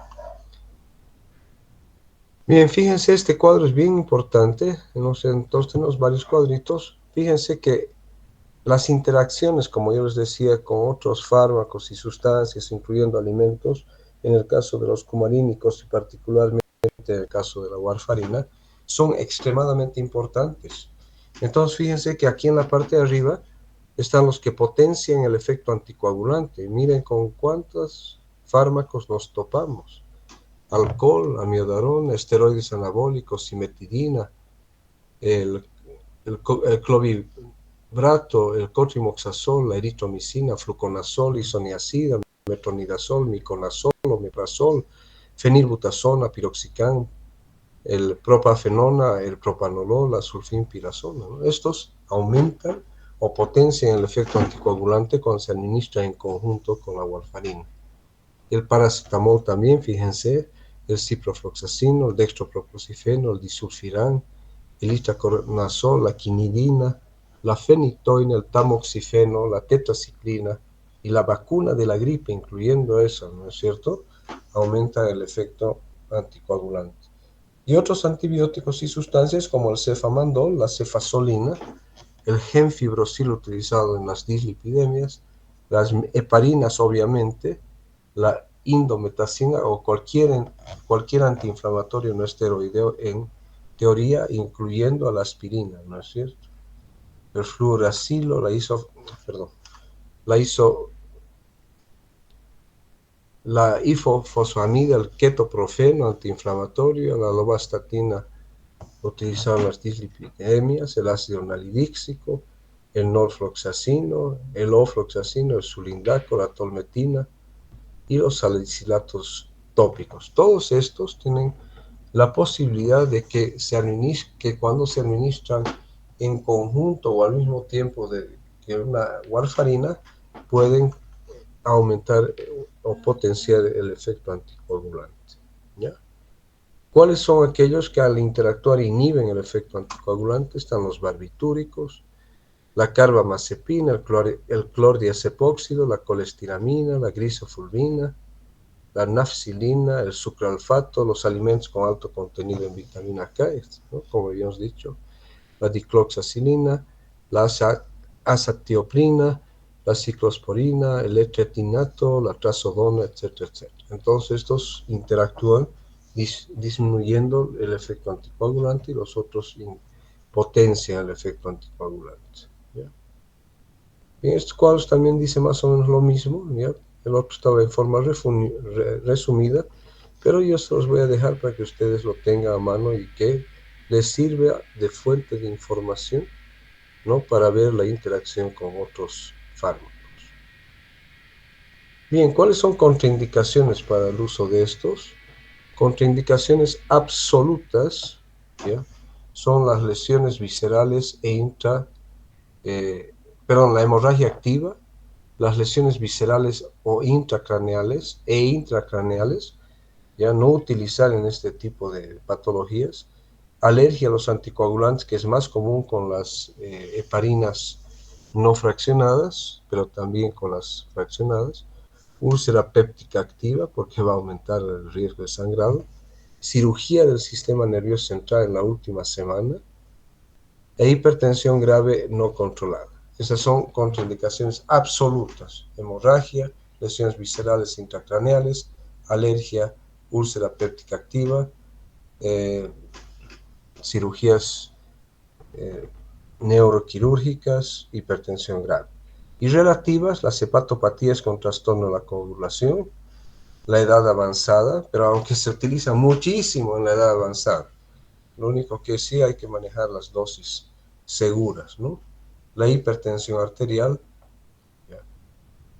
Bien, fíjense, este cuadro es bien importante. Entonces tenemos varios cuadritos. Fíjense que las interacciones, como yo les decía, con otros fármacos y sustancias, incluyendo alimentos, en el caso de los cumarínicos y particularmente en el caso de la warfarina, son extremadamente importantes. Entonces, fíjense que aquí en la parte de arriba están los que potencian el efecto anticoagulante. Miren con cuántos fármacos nos topamos. Alcohol, amiodarona, esteroides anabólicos, cimetidina, el, el clovibrato, el cotrimoxazol, la eritromicina, fluconazol, isoniazida, metronidazol, miconazol, omeprazol, fenilbutazona, piroxicam, el propafenona, el propanolol, la sulfinpirazona, ¿no? Estos aumentan o potencian el efecto anticoagulante cuando se administra en conjunto con la warfarina. El paracetamol también, fíjense, el ciprofloxacino, el dextroproposifeno, el disulfiram, el itraconazol, la quinidina, la fenitoína, el tamoxifeno, la tetraciclina y la vacuna de la gripe, incluyendo esa, ¿no es cierto?, aumenta el efecto anticoagulante. Y otros antibióticos y sustancias como el cefamandol, la cefazolina, el gemfibrocil utilizado en las dislipidemias, las heparinas obviamente, la indometacina o cualquier antiinflamatorio no esteroideo en teoría, incluyendo a la aspirina, ¿no es cierto? El fluoracilo, la ifosfamida, el ketoprofeno antiinflamatorio, la lovastatina utilizado en las dislipidemias, el ácido nalidíxico, el norfloxacino, el ofloxacino, el sulindaco, la tolmetina y los salicilatos tópicos. Todos estos tienen la posibilidad de que cuando se administran en conjunto o al mismo tiempo que una warfarina, pueden aumentar o potenciar el efecto anticoagulante, ¿ya? ¿Cuáles son aquellos que al interactuar inhiben el efecto anticoagulante? Están los barbitúricos, la carbamazepina, el clordiazepóxido, la colestiramina, la grisofulvina, la nafcilina, el sucralfato, los alimentos con alto contenido en vitamina K, ¿no?, como habíamos dicho, la dicloxacilina, la azatioprina, la ciclosporina, el etretinato, la trazodona, etcétera, etcétera. Entonces estos interactúan disminuyendo el efecto anticoagulante y los otros potencian el efecto anticoagulante, ¿ya? En estos cuadros también dice más o menos lo mismo, ¿ya? El otro estaba en forma resumida, pero yo se los voy a dejar para que ustedes lo tengan a mano y que les sirva de fuente de información, ¿no?, para ver la interacción con otros fármacos. Bien, ¿cuáles son contraindicaciones para el uso de estos? Contraindicaciones absolutas, ¿ya?, son las lesiones viscerales la hemorragia activa, las lesiones viscerales o intracraneales e intracraneales, ya no utilizar en este tipo de patologías, alergia a los anticoagulantes, que es más común con las heparinas no fraccionadas, pero también con las fraccionadas, úlcera péptica activa, porque va a aumentar el riesgo de sangrado, cirugía del sistema nervioso central en la última semana, e hipertensión grave no controlada. Esas son contraindicaciones absolutas: hemorragia, lesiones viscerales intracraneales, alergia, úlcera péptica activa, cirugías neuroquirúrgicas, hipertensión grave. Y relativas, las hepatopatías con trastorno de la coagulación, la edad avanzada, pero aunque se utiliza muchísimo en la edad avanzada, lo único que sí hay que manejar las dosis seguras, ¿no? La hipertensión arterial, ¿ya?,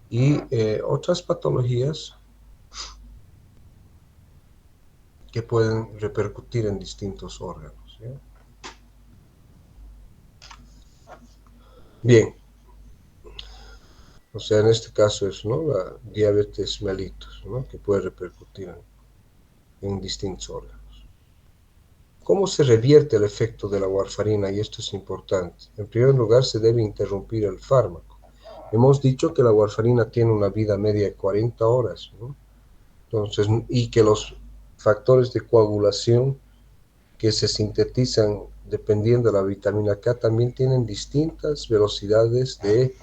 y otras patologías que pueden repercutir en distintos órganos, ¿ya? Bien, o sea, en este caso es, ¿no?, la diabetes mellitus, ¿no?, que puede repercutir en distintos órganos. ¿Cómo se revierte el efecto de la warfarina? Y esto es importante. En primer lugar, se debe interrumpir el fármaco. Hemos dicho que la warfarina tiene una vida media de 40 horas, ¿no? Entonces, y que los factores de coagulación que se sintetizan dependiendo de la vitamina K también tienen distintas velocidades de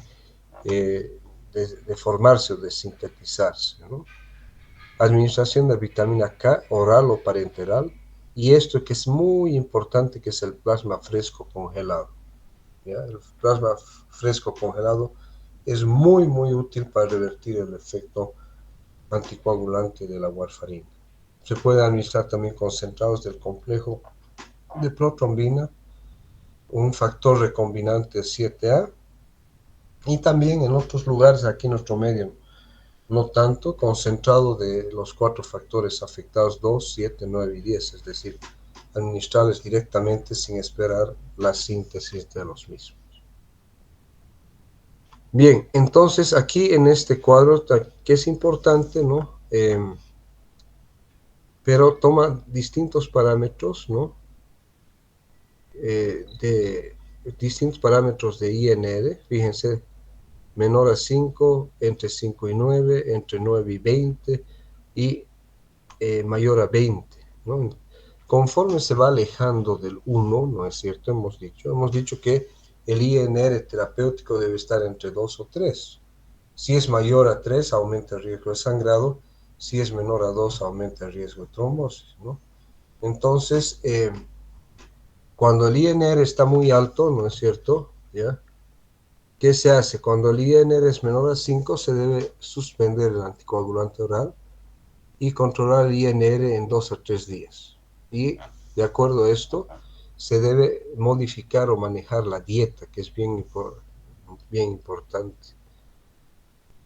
formarse o de sintetizarse, ¿no? administración de vitamina K oral o parenteral, y esto que es muy importante, que es el plasma fresco congelado. ¿Ya? El plasma fresco congelado es muy útil para revertir el efecto anticoagulante de la warfarina. Se puede administrar también concentrados del complejo de protrombina, un factor recombinante 7A, y también en otros lugares aquí en nuestro medio, no tanto, concentrado de los 4 factores afectados 2, 7, 9 y 10, es decir, administrarles directamente sin esperar la síntesis de los mismos. Bien, entonces aquí en este cuadro, que es importante, ¿no? Pero toma distintos parámetros, ¿no? De distintos parámetros de INR, fíjense, menor a 5, entre 5 y 9, entre 9 y 20 y mayor a 20, ¿no? Conforme se va alejando del 1, ¿no es cierto? Hemos dicho que el INR terapéutico debe estar entre 2 o 3. Si es mayor a 3, aumenta el riesgo de sangrado. Si es menor a 2, aumenta el riesgo de trombosis, ¿no? Entonces, cuando el INR está muy alto, ¿no es cierto? ¿Ya? ¿Qué se hace? Cuando el INR es menor a 5, se debe suspender el anticoagulante oral y controlar el INR en 2 a 3 días. Y de acuerdo a esto, se debe modificar o manejar la dieta, que es bien importante.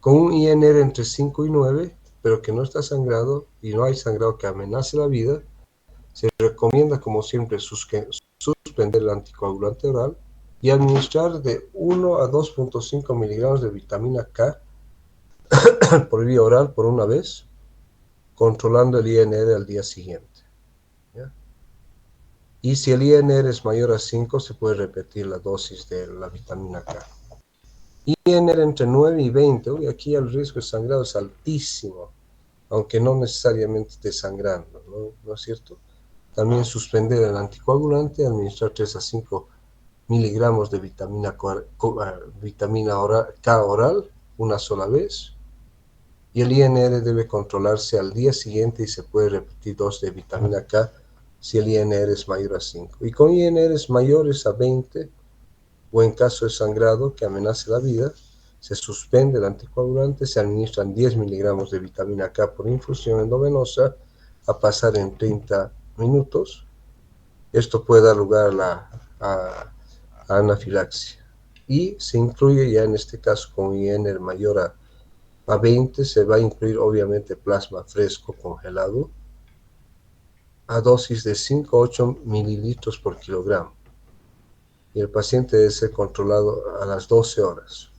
Con un INR entre 5 y 9, pero que no está sangrado y no hay sangrado que amenace la vida, se recomienda, como siempre, suspender el anticoagulante oral y administrar de 1 a 2.5 miligramos de vitamina K por vía oral por una vez, controlando el INR al día siguiente. ¿Ya? Y si el INR es mayor a 5, se puede repetir la dosis de la vitamina K. INR entre 9 y 20, uy, aquí el riesgo de sangrado es altísimo, aunque no necesariamente esté sangrando, ¿no es cierto? También suspender el anticoagulante, administrar 3 a 5 miligramos de vitamina K oral una sola vez, y el INR debe controlarse al día siguiente y se puede repetir 2 de vitamina K si el INR es mayor a 5. Y con INRs mayores a 20, o en caso de sangrado que amenace la vida, se suspende el anticoagulante, se administran 10 miligramos de vitamina K por infusión endovenosa a pasar en 30 minutos. Esto puede dar lugar a anafilaxia. Y se incluye ya en este caso con INR mayor a 20, se va a incluir obviamente plasma fresco congelado a dosis de 5 a 8 mililitros por kilogramo. Y el paciente debe ser controlado a las 12 horas.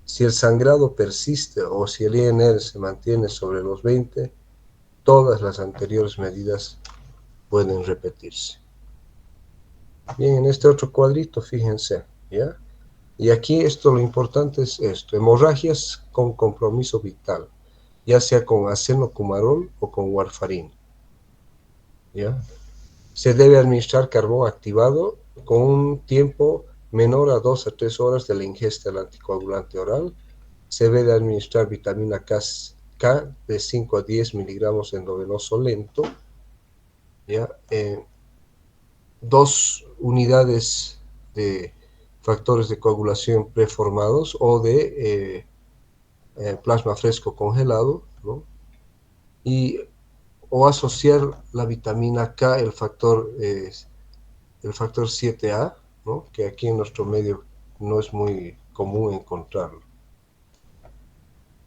Si el sangrado persiste o si el INR se mantiene sobre los 20, todas las anteriores medidas pueden repetirse. Bien, en este otro cuadrito, fíjense, ¿ya? Y aquí lo importante es esto, hemorragias con compromiso vital, ya sea con acenocumarol o con warfarina, ¿ya? Se debe administrar carbón activado con un tiempo menor a 2 a 3 horas de la ingesta del anticoagulante oral. Se debe administrar vitamina K de 5 a 10 miligramos endovenoso lento, ¿ya? 2 unidades de factores de coagulación preformados o de plasma fresco congelado, ¿no? Y o asociar la vitamina K, el factor 7A, ¿no? Que aquí en nuestro medio no es muy común encontrarlo.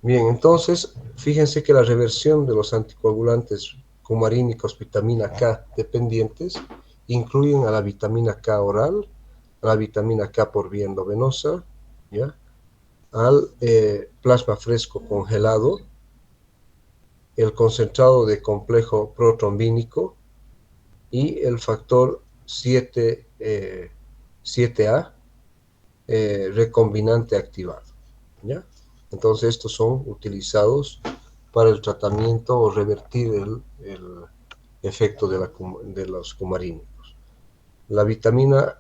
Bien, entonces, fíjense que la reversión de los anticoagulantes cumarínicos vitamina K dependientes incluyen a la vitamina K oral, a la vitamina K por vía endovenosa, ¿ya? Al plasma fresco congelado, el concentrado de complejo protrombínico y el factor 7A recombinante activado, ¿ya? Entonces estos son utilizados para el tratamiento o revertir el efecto de los cumarínicos. La vitamina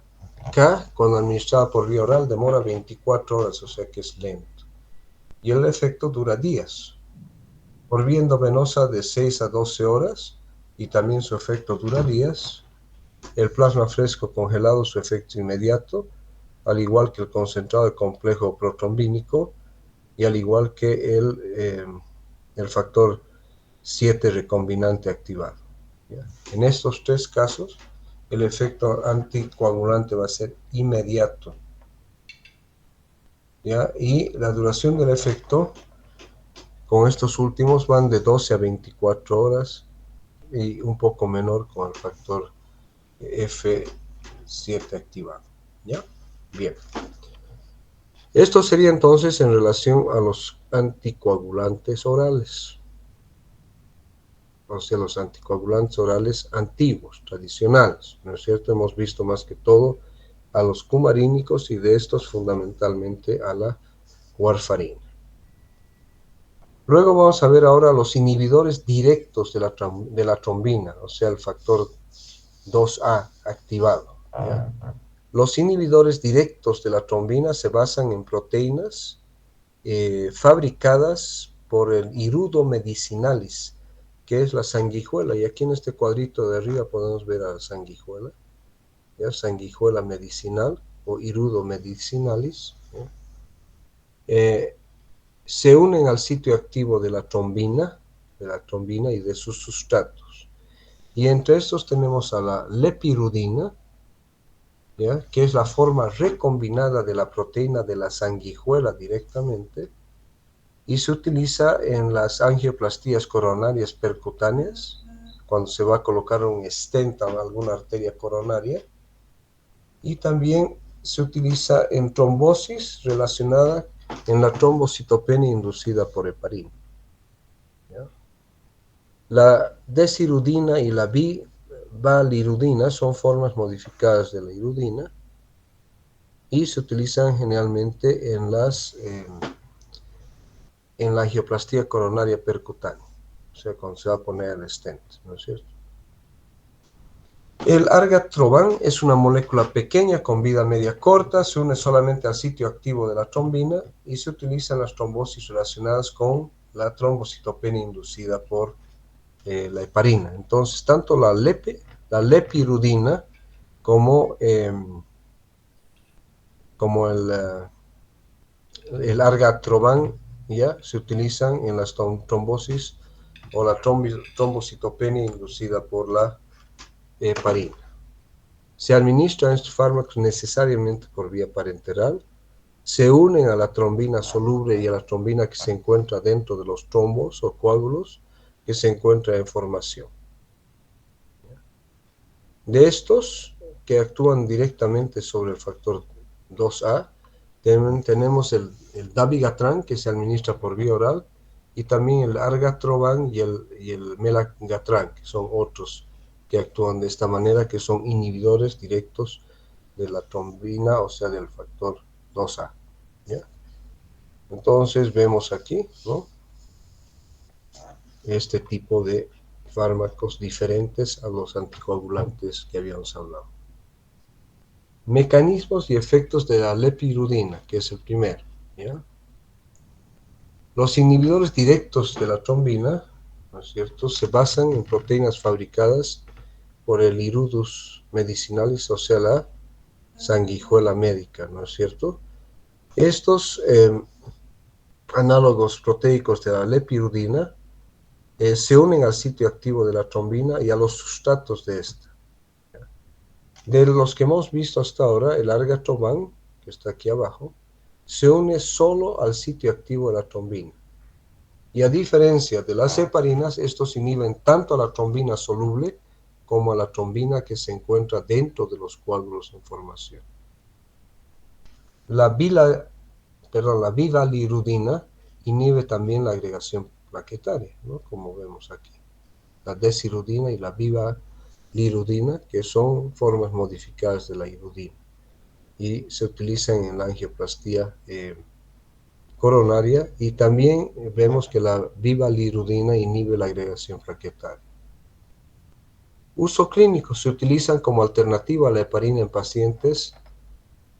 K, cuando administrada por vía oral, demora 24 horas, o sea que es lento. Y el efecto dura días. por vía endovenosa de 6 a 12 horas y también su efecto dura días. El plasma fresco congelado, su efecto inmediato, al igual que el concentrado de complejo protrombínico y al igual que el factor 7 recombinante activado. ¿Ya? En estos tres casos, el efecto anticoagulante va a ser inmediato. ¿Ya? Y la duración del efecto con estos últimos van de 12 a 24 horas y un poco menor con el factor F7 activado. ¿Ya? Bien. Esto sería entonces en relación a los anticoagulantes orales, o sea, los anticoagulantes orales antiguos, tradicionales, ¿no es cierto? Hemos visto más que todo a los cumarínicos y de estos fundamentalmente a la warfarina. Luego vamos a ver ahora los inhibidores directos de la trombina, o sea, el factor 2A activado. ¿Ya? Los inhibidores directos de la trombina se basan en proteínas fabricadas por el Hirudo medicinalis, que es la sanguijuela. Y aquí en este cuadrito de arriba podemos ver a la sanguijuela, ¿ya? Sanguijuela medicinal o Hirudo medicinalis. Se unen al sitio activo de la trombina y de sus sustratos. Y entre estos tenemos a la lepirudina, ¿ya? Que es la forma recombinada de la proteína de la sanguijuela directamente, y se utiliza en las angioplastías coronarias percutáneas, cuando se va a colocar un stent a alguna arteria coronaria, y también se utiliza en trombosis relacionada en la trombocitopenia inducida por heparina. ¿Ya? La desirudina y la bivalirudina son formas modificadas de la irudina y se utilizan generalmente en la angioplastía coronaria percutánea, o sea, cuando se va a poner el stent, ¿no es cierto? El argatroban es una molécula pequeña con vida media corta, se une solamente al sitio activo de la trombina y se utiliza en las trombosis relacionadas con la trombocitopenia inducida por la heparina. Entonces, tanto la lepirudina como el argatroban ya se utilizan en las trombosis o la trombocitopenia inducida por la heparina. Se administran estos fármacos necesariamente por vía parenteral, se unen a la trombina soluble y a la trombina que se encuentra dentro de los trombos o coágulos que se encuentra en formación. De estos que actúan directamente sobre el factor 2A, tenemos el dabigatran, que se administra por vía oral, y también el argatroban y el melagatran, que son otros que actúan de esta manera, que son inhibidores directos de la trombina, o sea, del factor 2A. ¿Ya? Entonces vemos aquí, ¿no?, este tipo de fármacos diferentes a los anticoagulantes que habíamos hablado. Mecanismos y efectos de la lepirudina, que es el primero. ¿Ya? Los inhibidores directos de la trombina, ¿no es cierto?, se basan en proteínas fabricadas por el Hirudus medicinalis, o sea, la sanguijuela médica, ¿no es cierto? Estos análogos proteicos de la lepirudina se unen al sitio activo de la trombina y a los sustratos de esta. De los que hemos visto hasta ahora, el argatroban, que está aquí abajo, se une solo al sitio activo de la trombina. Y a diferencia de las heparinas, estos inhiben tanto a la trombina soluble como a la trombina que se encuentra dentro de los coágulos en formación. La bivalirudina inhibe también la agregación plaquetaria, ¿no?, como vemos aquí. La desirudina y la bivalirudina, que son formas modificadas de la irudina, y se utilizan en la angioplastía coronaria, y también vemos que la bivalirudina inhibe la agregación plaquetaria. Uso clínico: se utilizan como alternativa a la heparina en pacientes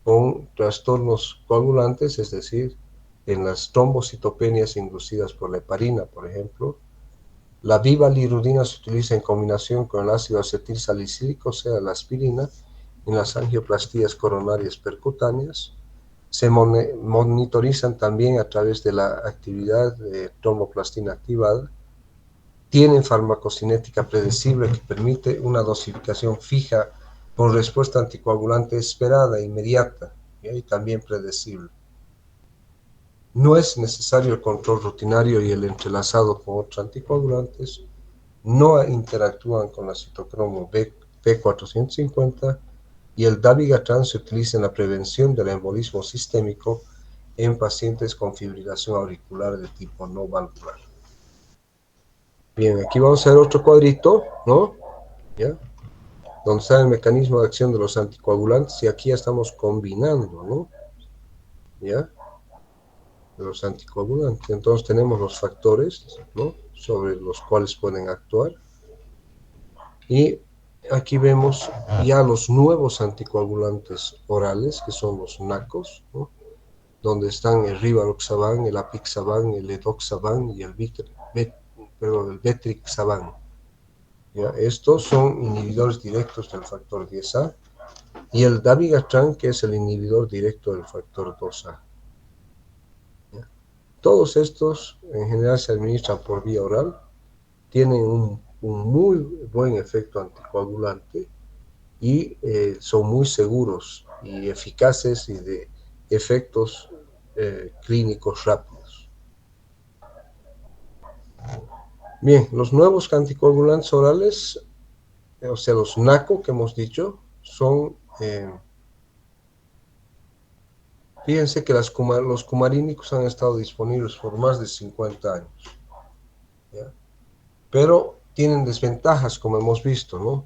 con trastornos coagulantes, es decir, en las trombocitopenias inducidas por la heparina, por ejemplo, La bivalirudina se utiliza en combinación con el ácido acetil salicílico, o sea, la aspirina, en las angioplastías coronarias percutáneas. Se monitorizan también a través de la actividad de tromboplastina activada. Tienen farmacocinética predecible que permite una dosificación fija con respuesta anticoagulante esperada, inmediata y también predecible. No es necesario el control rutinario y el entrelazado con otros anticoagulantes. No interactúan con la citocromo P450 y el dabigatran se utiliza en la prevención del embolismo sistémico en pacientes con fibrilación auricular de tipo no valvular. Bien, aquí vamos a ver otro cuadrito, ¿no? ¿Ya? Donde está el mecanismo de acción de los anticoagulantes y aquí ya estamos combinando, ¿no? ¿Ya? De los anticoagulantes. Entonces tenemos los factores, ¿no? Sobre los cuales pueden actuar. Y aquí vemos ya los nuevos anticoagulantes orales, que son los NACOS, ¿no? Donde están el rivaroxaban, el apixaban, el edoxaban y el betrixaban. ¿Ya? Estos son inhibidores directos del factor 10A y el dabigatran, que es el inhibidor directo del factor 2A. ¿Ya? Todos estos en general se administran por vía oral, tienen un muy buen efecto anticoagulante y son muy seguros y eficaces y de efectos clínicos rápidos. Bien, los nuevos anticoagulantes orales, o sea, los NACO que hemos dicho, son, fíjense que los cumarínicos han estado disponibles por más de 50 años, ¿ya? Pero tienen desventajas, como hemos visto, ¿no?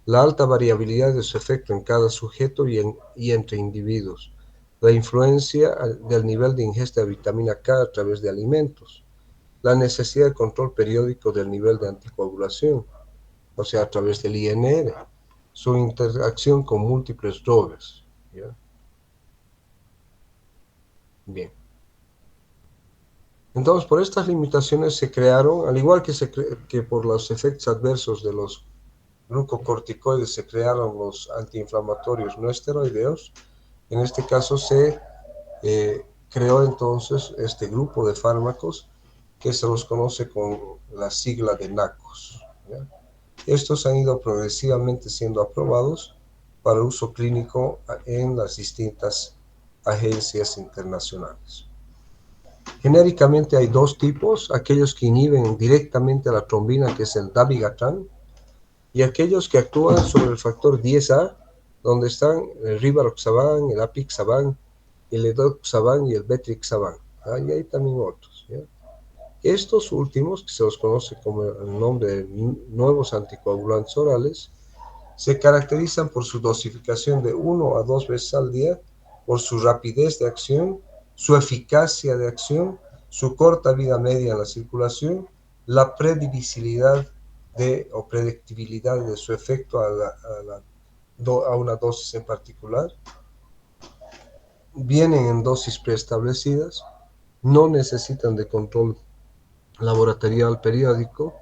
La alta variabilidad de su efecto en cada sujeto y entre individuos, la influencia del nivel de ingesta de vitamina K a través de alimentos, la necesidad de control periódico del nivel de anticoagulación, o sea, a través del INR, su interacción con múltiples drogas. ¿Ya? Bien. Entonces, por estas limitaciones se crearon, al igual que por los efectos adversos de los glucocorticoides, se crearon los antiinflamatorios no esteroideos. En este caso se creó entonces este grupo de fármacos que se los conoce con la sigla de NACOS. ¿Ya? Estos han ido progresivamente siendo aprobados para uso clínico en las distintas agencias internacionales. Genéricamente hay dos tipos, aquellos que inhiben directamente a la trombina, que es el dabigatran, y aquellos que actúan sobre el factor 10A, donde están el rivaroxaban, el apixaban, el edoxaban y el betrixaban. Y hay también otros. ¿Ya? Estos últimos, que se los conoce como el nombre de nuevos anticoagulantes orales, se caracterizan por su dosificación de 1 a 2 veces al día, por su rapidez de acción, su eficacia de acción, su corta vida media en la circulación, la predictibilidad o predictibilidad de su efecto a una dosis en particular, vienen en dosis preestablecidas, no necesitan de control laboratorial periódico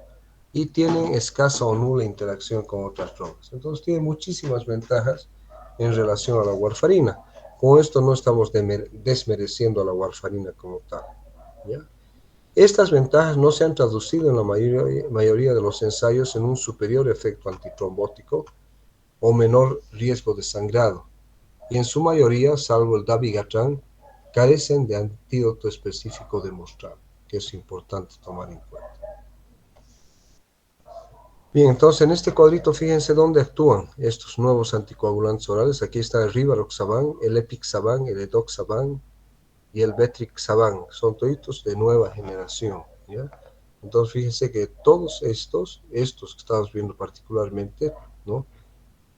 y tienen escasa o nula interacción con otras drogas. Entonces tiene muchísimas ventajas en relación a la warfarina. Con esto no estamos desmereciendo a la warfarina como tal. ¿Ya? Estas ventajas no se han traducido en la mayoría de los ensayos en un superior efecto antitrombótico o menor riesgo de sangrado, y en su mayoría, salvo el dabigatran, carecen de antídoto específico demostrado, que es importante tomar en cuenta. Bien, entonces en este cuadrito fíjense dónde actúan estos nuevos anticoagulantes orales. Aquí está el rivaroxaban, el epixaban, el edoxaban y el betrixaban. Son toditos de nueva generación, ¿ya? Entonces fíjense que todos estos que estamos viendo particularmente, ¿no?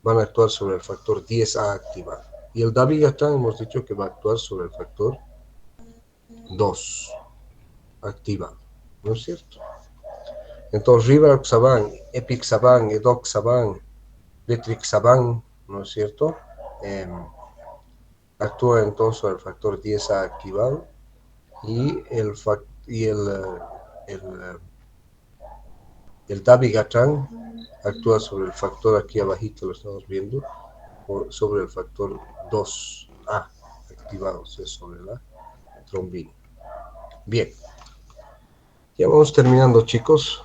Van a actuar sobre el factor 10A activado. Y el dabigatran hemos dicho que va a actuar sobre el factor 2 activado, ¿no es cierto? Entonces rivaroxaban, epixaban, edoxaban, betrixaban, ¿no es cierto? Actúa entonces sobre el factor 10A activado y el El dabigatran actúa sobre el factor, aquí abajito lo estamos viendo, sobre el factor 2A activado, o sea, sobre la trombina. Bien, ya vamos terminando, chicos.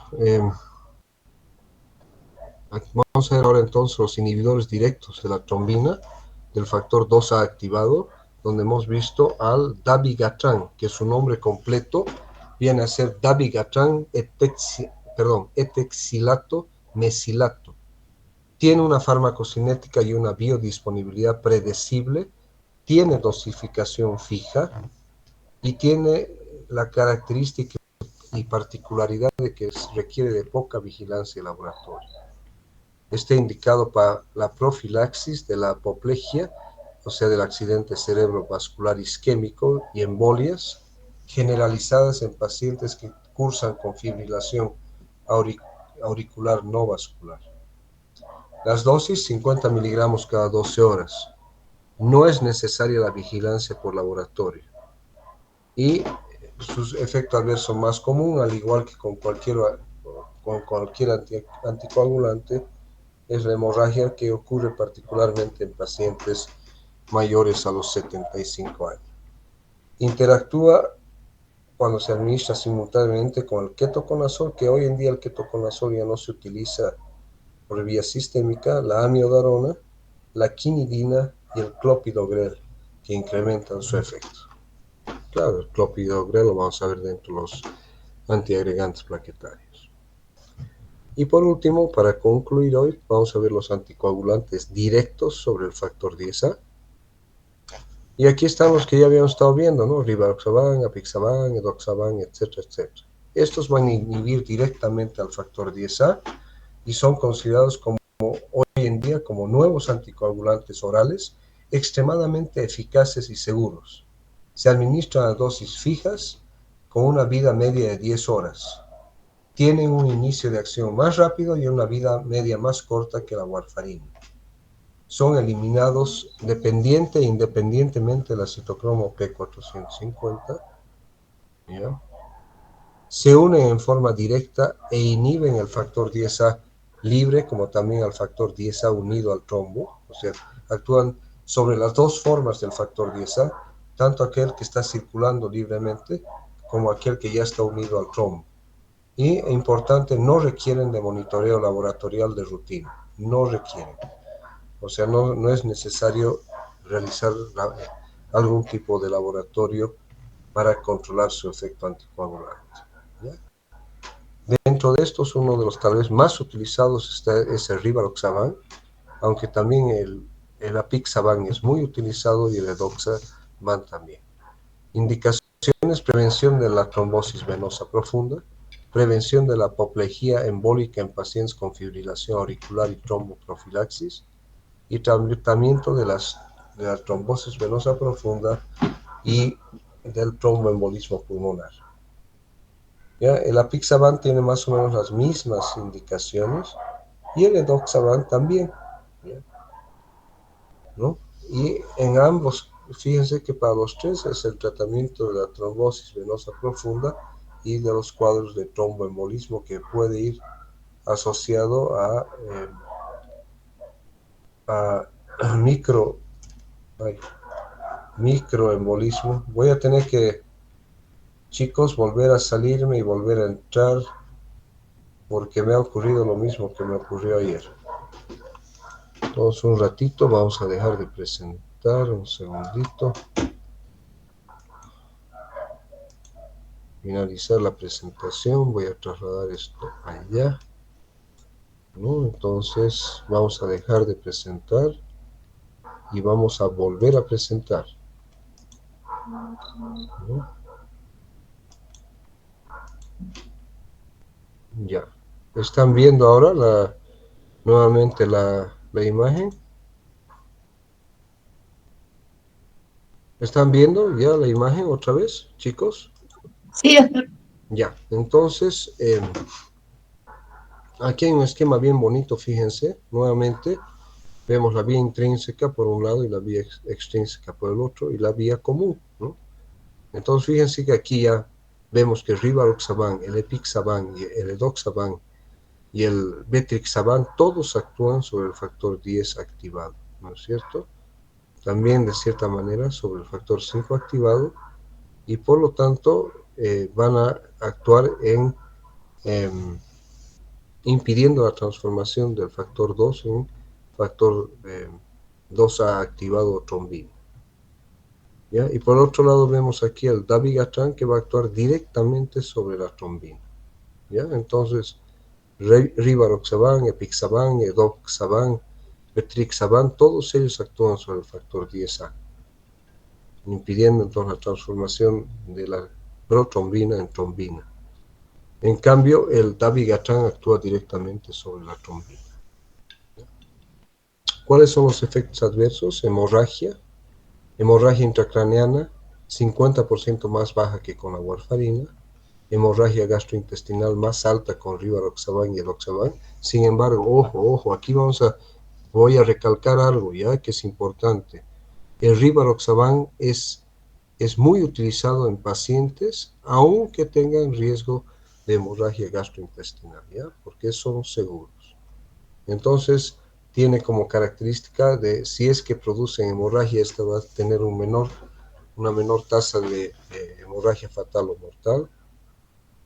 Vamos a ver ahora entonces los inhibidores directos de la trombina del factor 2A activado, donde hemos visto al dabigatran, que su nombre completo viene a ser dabigatran etexilato mesilato. Tiene una farmacocinética y una biodisponibilidad predecible, tiene dosificación fija y tiene la característica y particularidad de que requiere de poca vigilancia en laboratorio. Está indicado para la profilaxis de la apoplejía, o sea, del accidente cerebrovascular isquémico y embolias generalizadas en pacientes que cursan con fibrilación auricular no vascular. Las dosis 50 miligramos cada 12 horas. No es necesaria la vigilancia por laboratorio. Y sus efectos adversos más comunes, al igual que con cualquier anticoagulante, es la hemorragia, que ocurre particularmente en pacientes mayores a los 75 años. Interactúa cuando se administra simultáneamente con el ketoconazol, que hoy en día el ketoconazol ya no se utiliza por vía sistémica, la amiodarona, la quinidina y el clopidogrel, que incrementan su efecto. Claro, el clopidogrel lo vamos a ver dentro de los antiagregantes plaquetarios. Y por último, para concluir hoy, vamos a ver los anticoagulantes directos sobre el factor 10A. Y aquí están los que ya habíamos estado viendo, ¿no? Rivaroxaban, apixaban, edoxaban, etcétera, etcétera. Estos van a inhibir directamente al factor 10A y son considerados como hoy en día como nuevos anticoagulantes orales extremadamente eficaces y seguros. Se administran a dosis fijas con una vida media de 10 horas. Tienen un inicio de acción más rápido y una vida media más corta que la warfarina. Son eliminados dependiente e independientemente de la citocromo P450. ¿Ya? Se unen en forma directa e inhiben el factor 10A libre, como también al factor 10A unido al trombo. O sea, actúan sobre las dos formas del factor 10A, tanto aquel que está circulando libremente como aquel que ya está unido al trombo. Y, importante, no requieren de monitoreo laboratorial de rutina. No requieren. O sea, no es necesario realizar algún tipo de laboratorio para controlar su efecto anticoagulante. ¿Ya? Dentro de estos, uno de los tal vez más utilizados es el rivaroxaban, aunque también el apixaban es muy utilizado y el edoxaban también. Indicaciones: prevención de la trombosis venosa profunda, prevención de la apoplejía embólica en pacientes con fibrilación auricular y tromboprofilaxis, y tratamiento de la trombosis venosa profunda y del tromboembolismo pulmonar. ¿Ya? El apixaban tiene más o menos las mismas indicaciones y el edoxaban también. ¿Ya? ¿No? Y en ambos, fíjense que para los tres es el tratamiento de la trombosis venosa profunda y de los cuadros de tromboembolismo, que puede ir asociado a microembolismo. Voy a tener que, chicos, volver a salirme y volver a entrar, porque me ha ocurrido lo mismo que me ocurrió ayer. Entonces, un ratito, vamos a dejar de presentar, un segundito. Finalizar la presentación, voy a trasladar esto allá, ¿no? Entonces vamos a dejar de presentar y vamos a volver a presentar, ¿no? Ya, ¿están viendo ahora nuevamente la imagen? ¿Están viendo ya la imagen otra vez, chicos? Sí, doctor. Ya, entonces aquí hay un esquema bien bonito, fíjense, nuevamente vemos la vía intrínseca por un lado y la vía extrínseca por el otro, y la vía común, ¿no? Entonces fíjense que aquí ya vemos que el rivaroxaban, el epixaban y el edoxaban y el Betrixaban, todos actúan sobre el factor 10 activado, ¿no es cierto? También de cierta manera sobre el factor 5 activado, y por lo tanto van a actuar en impidiendo la transformación del factor 2 en factor 2A activado trombina. ¿Ya? Y por otro lado vemos aquí el dabigatran que va a actuar directamente sobre la trombina. ¿Ya? Entonces, rivaroxaban, epixaban, edoxaban, betrixaban, todos ellos actúan sobre el factor 10A, impidiendo entonces la transformación de la protrombina en trombina. En cambio, el dabigatran actúa directamente sobre la trombina. ¿Cuáles son los efectos adversos? Hemorragia intracraneana, 50% más baja que con la warfarina, hemorragia gastrointestinal más alta con rivaroxaban y edoxaban. Sin embargo, ojo, aquí voy a recalcar algo ya que es importante. El rivaroxaban es muy utilizado en pacientes aunque tengan riesgo de hemorragia gastrointestinal, ¿ya? Porque son seguros. Entonces, tiene como característica de si es que producen hemorragia, esta va a tener una menor tasa de hemorragia fatal o mortal.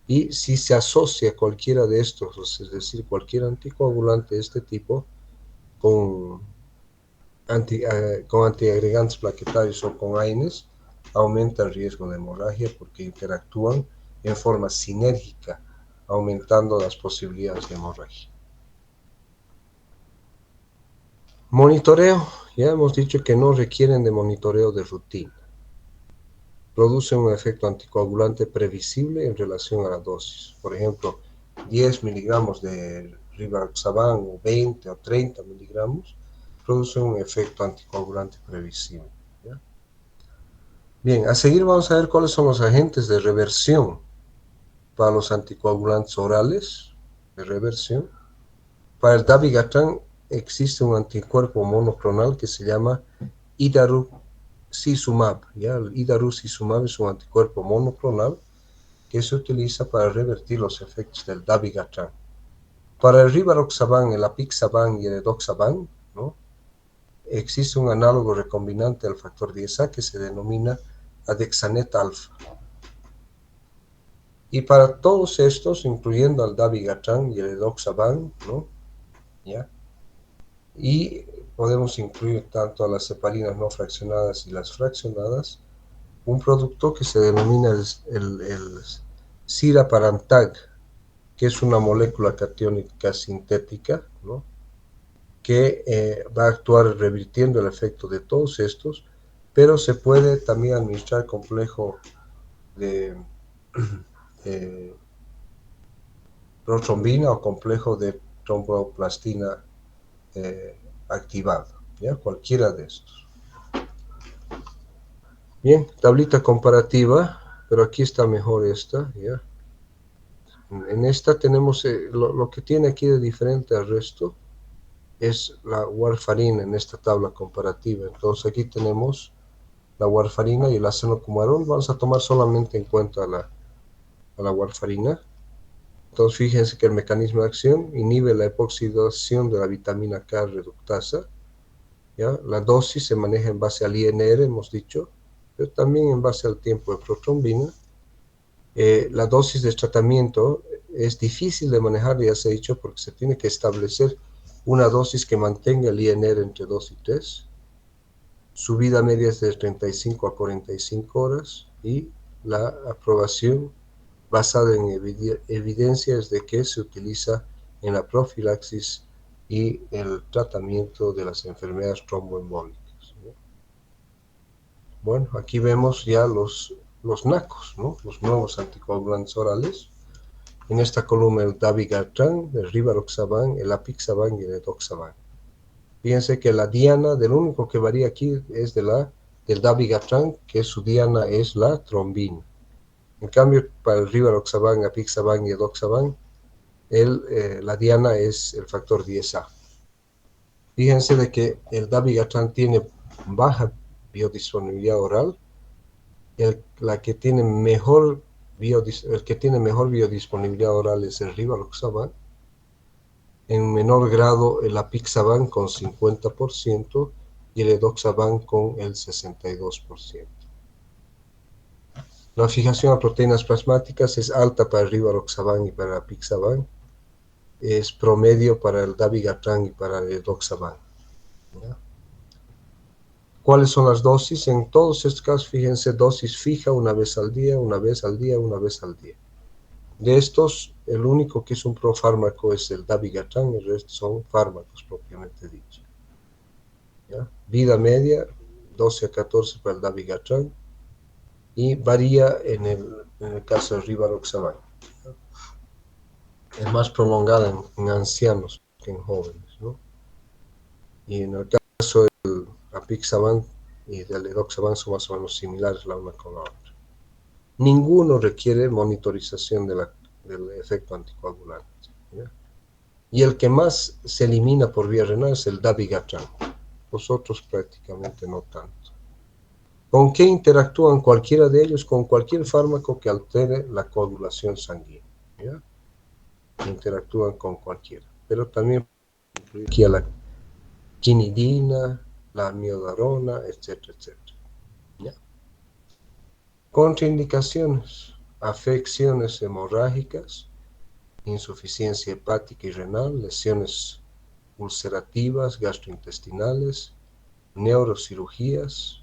Y si se asocia cualquiera de estos, es decir, cualquier anticoagulante de este tipo, con, con antiagregantes plaquetarios o con AINES, aumenta el riesgo de hemorragia porque interactúan en forma sinérgica, aumentando las posibilidades de hemorragia. Monitoreo, ya hemos dicho que no requieren de monitoreo de rutina. Producen un efecto anticoagulante previsible en relación a la dosis. Por ejemplo, 10 miligramos de rivaroxaban o 20 o 30 miligramos producen un efecto anticoagulante previsible. ¿Ya? Bien, a seguir vamos a ver cuáles son los agentes de reversión para los anticoagulantes orales de reversión. Para el dabigatran existe un anticuerpo monoclonal que se llama idarucizumab. ¿Ya? El idarucizumab es un anticuerpo monoclonal que se utiliza para revertir los efectos del dabigatran. Para el rivaroxaban, el apixaban y el edoxaban, ¿no? Existe un análogo recombinante del factor 10A que se denomina adexanet alfa. Y para todos estos, incluyendo al dabigatran y el edoxaban, ¿no? ¿Ya? Y podemos incluir tanto a las heparinas no fraccionadas y las fraccionadas, un producto que se denomina el siraparantag, que es una molécula catiónica sintética, ¿no? Que va a actuar revirtiendo el efecto de todos estos, pero se puede también administrar complejo de protrombina o complejo de tromboplastina activado, ¿ya? Cualquiera de estos. Bien, tablita comparativa, pero aquí está mejor esta, ¿ya? En esta tenemos lo que tiene aquí de diferente al resto es la warfarina en esta tabla comparativa. Entonces aquí tenemos la warfarina y el acenocumarol. Vamos a tomar solamente en cuenta a la warfarina. Entonces fíjense que el mecanismo de acción inhibe la epoxidación de la vitamina K reductasa. ¿Ya? La dosis se maneja en base al INR, hemos dicho, pero también en base al tiempo de protrombina. La dosis de tratamiento es difícil de manejar, ya se ha dicho, porque se tiene que establecer una dosis que mantenga el INR entre 2 y 3. Su vida media es de 35 a 45 horas y la aprobación basada en evidencias de que se utiliza en la profilaxis y el tratamiento de las enfermedades tromboembólicas. Bueno, aquí vemos ya los NACOS, ¿no? Los nuevos anticoagulantes orales. En esta columna el dabigatran, el rivaroxaban, el apixaban y el edoxaban. Fíjense que la diana, del único que varía aquí es del dabigatran, que su diana es la trombina. En cambio, para el rivaroxaban, apixaban y edoxaban, la diana es el factor 10A. Fíjense de que el dabigatran tiene baja biodisponibilidad oral, el que tiene mejor biodisponibilidad oral es el rivaroxaban, En menor grado el apixaban con 50% y el edoxaban con el 62%. La fijación a proteínas plasmáticas es alta para el rivaroxaban y para el apixaban, es promedio para el dabigatran y para el edoxaban. ¿Ya? ¿Cuáles son las dosis? En todos estos casos, fíjense, dosis fija una vez al día, una vez al día, una vez al día. De estos, el único que es un profármaco es el dabigatran, el resto son fármacos propiamente dichos. ¿Ya? Vida media, 12 a 14 para el dabigatran, y varía en el caso del rivaroxaban. Es más prolongada en ancianos que en jóvenes, ¿no? Y en el caso del apixaban y del edoxaban son más o menos similares la una con la otra. Ninguno requiere monitorización del efecto anticoagulante, ¿ya? Y el que más se elimina por vía renal es el dabigatran. Los otros prácticamente no tanto. ¿Con qué interactúan cualquiera de ellos? Con cualquier fármaco que altere la coagulación sanguínea, ¿ya? Interactúan con cualquiera. Pero también incluye aquí a la quinidina, la amiodarona, etcétera, etcétera. ¿Ya? Contraindicaciones: afecciones hemorrágicas, insuficiencia hepática y renal, lesiones ulcerativas, gastrointestinales, neurocirugías,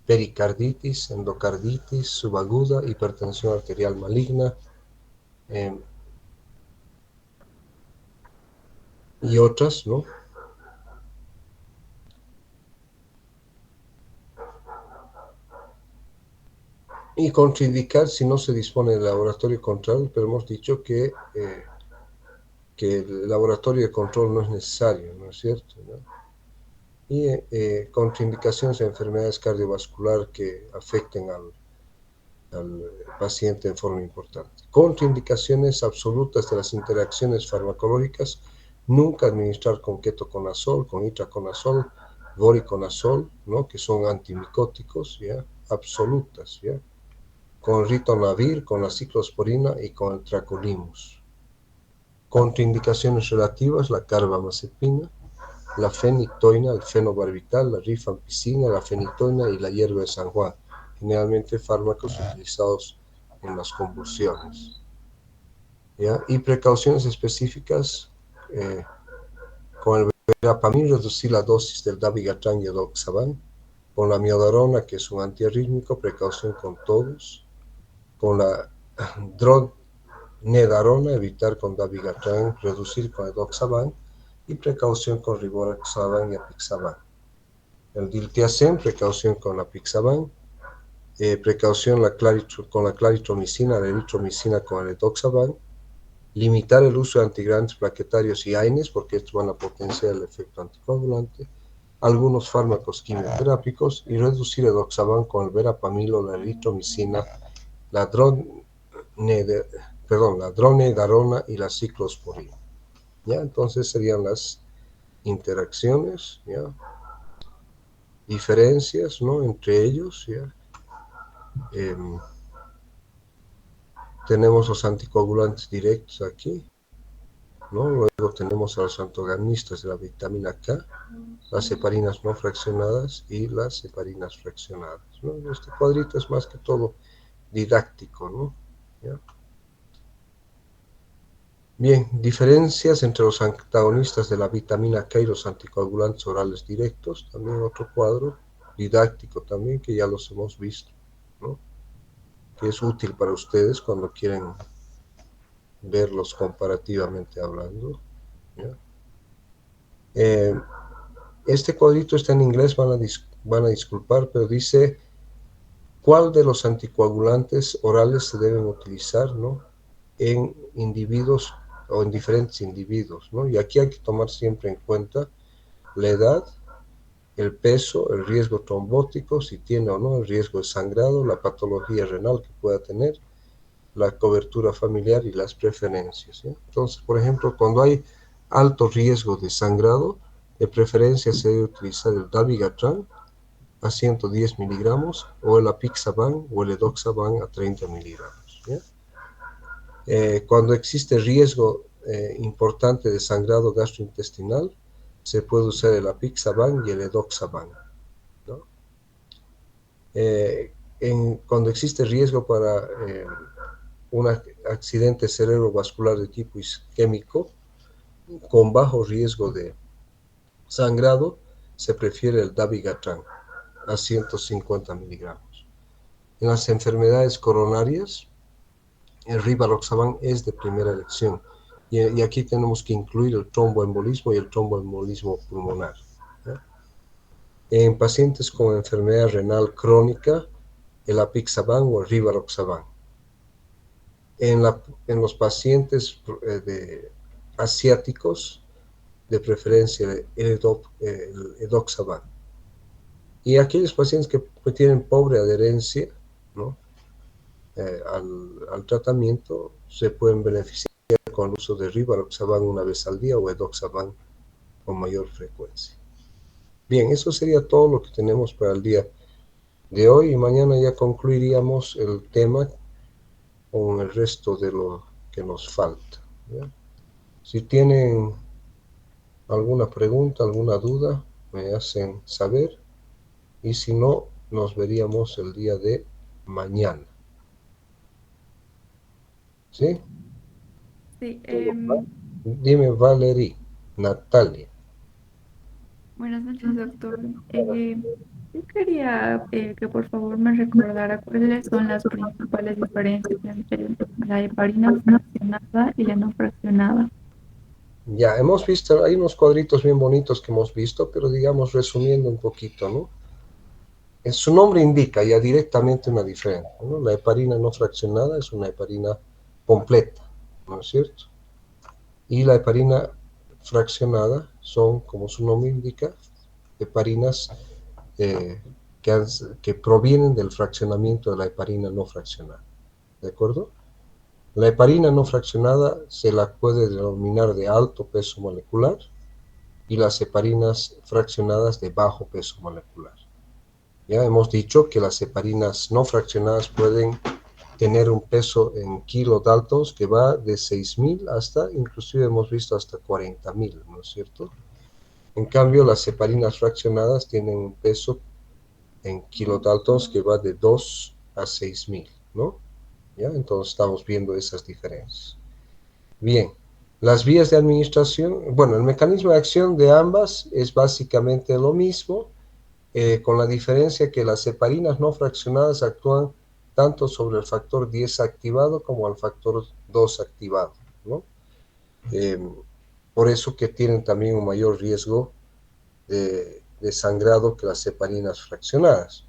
pericarditis, endocarditis subaguda, hipertensión arterial maligna, y otras, ¿no? Y contraindicar si no se dispone de laboratorio de control, pero hemos dicho que el laboratorio de control no es necesario, ¿no es cierto? ¿No? Y contraindicaciones de enfermedades cardiovasculares que afecten al paciente en forma importante. Contraindicaciones absolutas de las interacciones farmacológicas: nunca administrar con ketoconazol, con itraconazol, voriconazol, ¿no? Que son antimicóticos, ¿ya? Absolutas, ¿ya? Con ritonavir, con la ciclosporina y con el tracolimus. Contraindicaciones relativas: la carbamazepina, la fenitoína, el fenobarbital, la rifampicina, la fenitoína y la hierba de San Juan, generalmente fármacos utilizados en las convulsiones. ¿Ya? Y precauciones específicas: con el verapamil reducir la dosis del dabigatran y el edoxaban, con la miodarona, que es un antiarrítmico, precaución con todos, con la dronedarona, evitar con dabigatran, reducir con edoxaban, y precaución con rivaroxaban y apixaban. El diltiazem, precaución con la apixaban, precaución con la claritromicina, la eritromicina con el edoxaban, limitar el uso de antigrandes plaquetarios y AINES porque estos van a potenciar el efecto anticoagulante, algunos fármacos quimioterápicos, y reducir edoxaban con el verapamil, la eritromicina, la dronedarona y la ciclosporina. ¿Ya? Entonces serían las interacciones, ¿ya? Diferencias, ¿no? Entre ellos, ¿ya? Tenemos los anticoagulantes directos aquí, ¿no? Luego tenemos a los antagonistas de la vitamina K, las heparinas no fraccionadas y las heparinas fraccionadas, ¿no? Este cuadrito es más que todo didáctico, ¿no? ¿Ya? Bien, diferencias entre los antagonistas de la vitamina K y los anticoagulantes orales directos, también otro cuadro didáctico también que ya los hemos visto, ¿no? Que es útil para ustedes cuando quieren verlos comparativamente hablando, ¿ya? Este cuadrito está en inglés, van a disculpar, pero dice cuál de los anticoagulantes orales se deben utilizar, ¿no? En individuos o en diferentes individuos, ¿no? Y aquí hay que tomar siempre en cuenta la edad, el peso, el riesgo trombótico, si tiene o no el riesgo de sangrado, la patología renal que pueda tener, la cobertura familiar y las preferencias, ¿sí? Entonces, por ejemplo, cuando hay alto riesgo de sangrado, de preferencia se debe utilizar el dabigatran a 110 miligramos o el apixaban o el edoxaban a 30 miligramos, ¿ya? Cuando existe riesgo importante de sangrado gastrointestinal, se puede usar el apixaban y el edoxaban, ¿no? Cuando existe riesgo para un accidente cerebrovascular de tipo isquémico con bajo riesgo de sangrado, se prefiere el dabigatran a 150 miligramos. En las enfermedades coronarias, el rivaroxaban es de primera elección. Y aquí tenemos que incluir el tromboembolismo y el tromboembolismo pulmonar, ¿no? En pacientes con enfermedad renal crónica, el apixaban o el rivaroxaban. En los pacientes asiáticos, de preferencia el edoxaban. Y aquellos pacientes que tienen pobre adherencia, ¿no? al tratamiento, se pueden beneficiar con el uso de rivaroxaban una vez al día o edoxaban con mayor frecuencia. Bien, eso sería todo lo que tenemos para el día de hoy, y mañana ya concluiríamos el tema con el resto de lo que nos falta, ¿ya? Si tienen alguna pregunta, alguna duda, me hacen saber, y si no, nos veríamos el día de mañana. ¿Sí? Sí, Dime, Valerie, Natalia. buenas noches, doctor. Yo quería que por favor me recordara cuáles son las principales diferencias entre la heparina fraccionada y la no fraccionada. Ya, hemos visto, hay unos cuadritos bien bonitos que hemos visto, pero digamos resumiendo un poquito, ¿no? Su nombre indica ya directamente una diferencia, ¿no? La heparina no fraccionada es una heparina completa, ¿no es cierto? Y la heparina fraccionada son, como su nombre indica, heparinas eh, que, que provienen del fraccionamiento de la heparina no fraccionada, ¿de acuerdo? La heparina no fraccionada se la puede denominar de alto peso molecular, y las heparinas fraccionadas de bajo peso molecular. Ya hemos dicho que las heparinas no fraccionadas pueden tener un peso en kilodaltons que va de 6.000 hasta, inclusive hemos visto hasta 40.000, ¿no es cierto? En cambio, las heparinas fraccionadas tienen un peso en kilodaltons que va de 2 a 6.000, ¿no? ¿Ya? Entonces estamos viendo esas diferencias. Bien, las vías de administración, bueno, el mecanismo de acción de ambas es básicamente lo mismo, con la diferencia que las heparinas no fraccionadas actúan tanto sobre el factor 10 activado como al factor 2 activado, ¿no? Eh, por eso que tienen también un mayor riesgo de sangrado que las heparinas fraccionadas.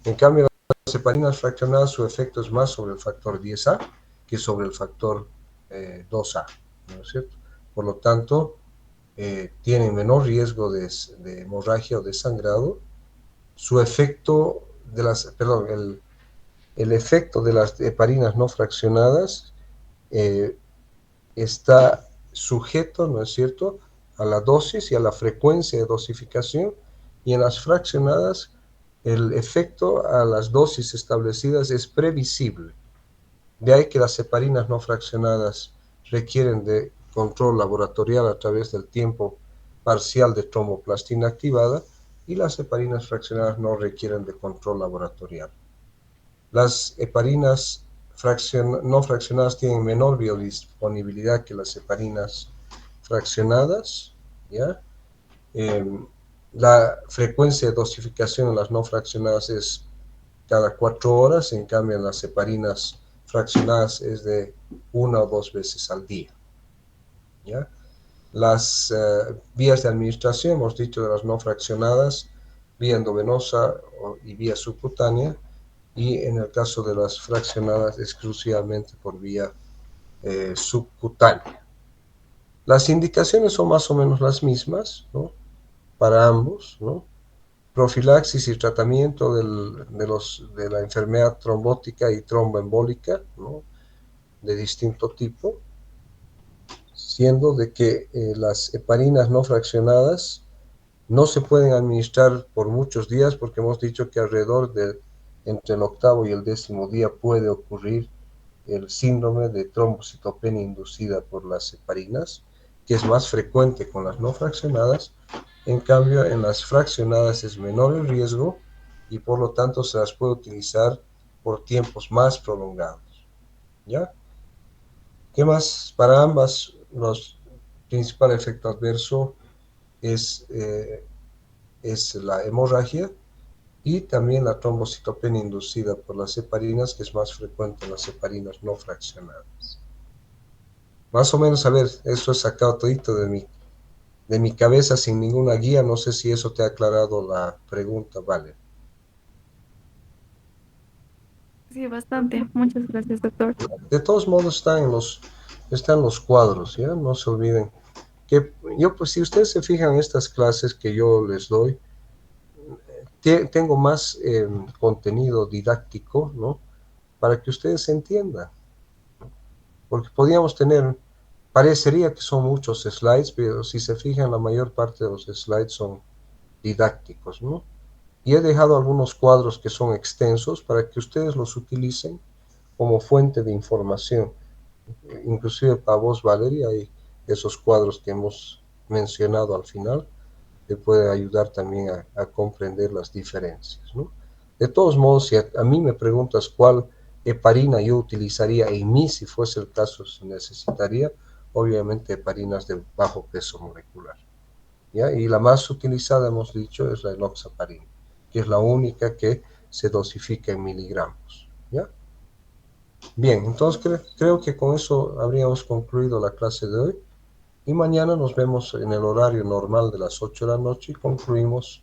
En cambio, las heparinas fraccionadas, su efecto es más sobre el factor 10A que sobre el factor 2A, ¿no es cierto? Por lo tanto, tienen menor riesgo de hemorragia o de sangrado. Su efecto de las, perdón, el efecto de las heparinas no fraccionadas eh, está sujeto, ¿no es cierto?, a la dosis y a la frecuencia de dosificación, y en las fraccionadas el efecto a las dosis establecidas es previsible. De ahí que las heparinas no fraccionadas requieren de control laboratorial a través del tiempo parcial de tromboplastina activada, y las heparinas fraccionadas no requieren de control laboratorial. Las heparinas no fraccionadas tienen menor biodisponibilidad que las heparinas fraccionadas, ¿ya? Eh, la frecuencia de dosificación en las no fraccionadas es cada 4 horas, en cambio en las heparinas fraccionadas es de 1 o 2 veces al día, ¿ya? Las vías de administración, hemos dicho, de las no fraccionadas, vía endovenosa y vía subcutánea, y en el caso de las fraccionadas exclusivamente por vía subcutánea. Las indicaciones son más o menos las mismas, ¿no?, para ambos, ¿no? Profilaxis y tratamiento de la enfermedad trombótica y tromboembólica, ¿no?, de distinto tipo, siendo de que las heparinas no fraccionadas no se pueden administrar por muchos días, porque hemos dicho que alrededor de entre el octavo y el 10.º día puede ocurrir el síndrome de trombocitopenia inducida por las heparinas, que es más frecuente con las no fraccionadas. En cambio, en las fraccionadas es menor el riesgo y por lo tanto se las puede utilizar por tiempos más prolongados. ¿Ya? ¿Qué más? Para ambas, los principal efecto adverso es, es la hemorragia y también la trombocitopenia inducida por las heparinas, que es más frecuente en las heparinas no fraccionadas. Más o menos, a ver, eso he sacado todito de mi cabeza sin ninguna guía. No sé si eso te ha aclarado la pregunta, vale. Sí, bastante. Muchas gracias, doctor. De todos modos están los cuadros, ¿ya? No se olviden. Que yo, pues si ustedes se fijan en estas clases que yo les doy, tengo más contenido didáctico, ¿no? Para que ustedes entiendan. Porque podríamos tener, parecería que son muchos slides, pero si se fijan, la mayor parte de los slides son didácticos, ¿no? Y he dejado algunos cuadros que son extensos para que ustedes los utilicen como fuente de información. Inclusive para vos, Valeria, hay esos cuadros que hemos mencionado al final, te puede ayudar también a comprender las diferencias, ¿no? De todos modos, si a mí me preguntas cuál heparina yo utilizaría en mí, si fuese el caso, si necesitaría, obviamente heparinas de bajo peso molecular, ¿ya? Y la más utilizada, hemos dicho, es la enoxaparina, que es la única que se dosifica en miligramos, ¿ya? Bien, entonces creo que con eso habríamos concluido la clase de hoy. Y mañana nos vemos en el horario normal de las 8 de la noche y concluimos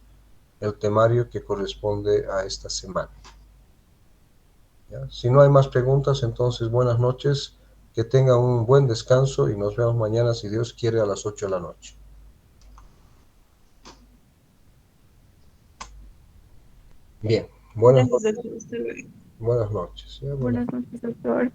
el temario que corresponde a esta semana. ¿Ya? Si no hay más preguntas, entonces buenas noches, que tengan un buen descanso y nos vemos mañana, si Dios quiere, a las 8 de la noche. Bien, buenas Gracias, noches. doctor. Hasta luego. Buenas noches. ¿Ya? Buenas noches, doctor.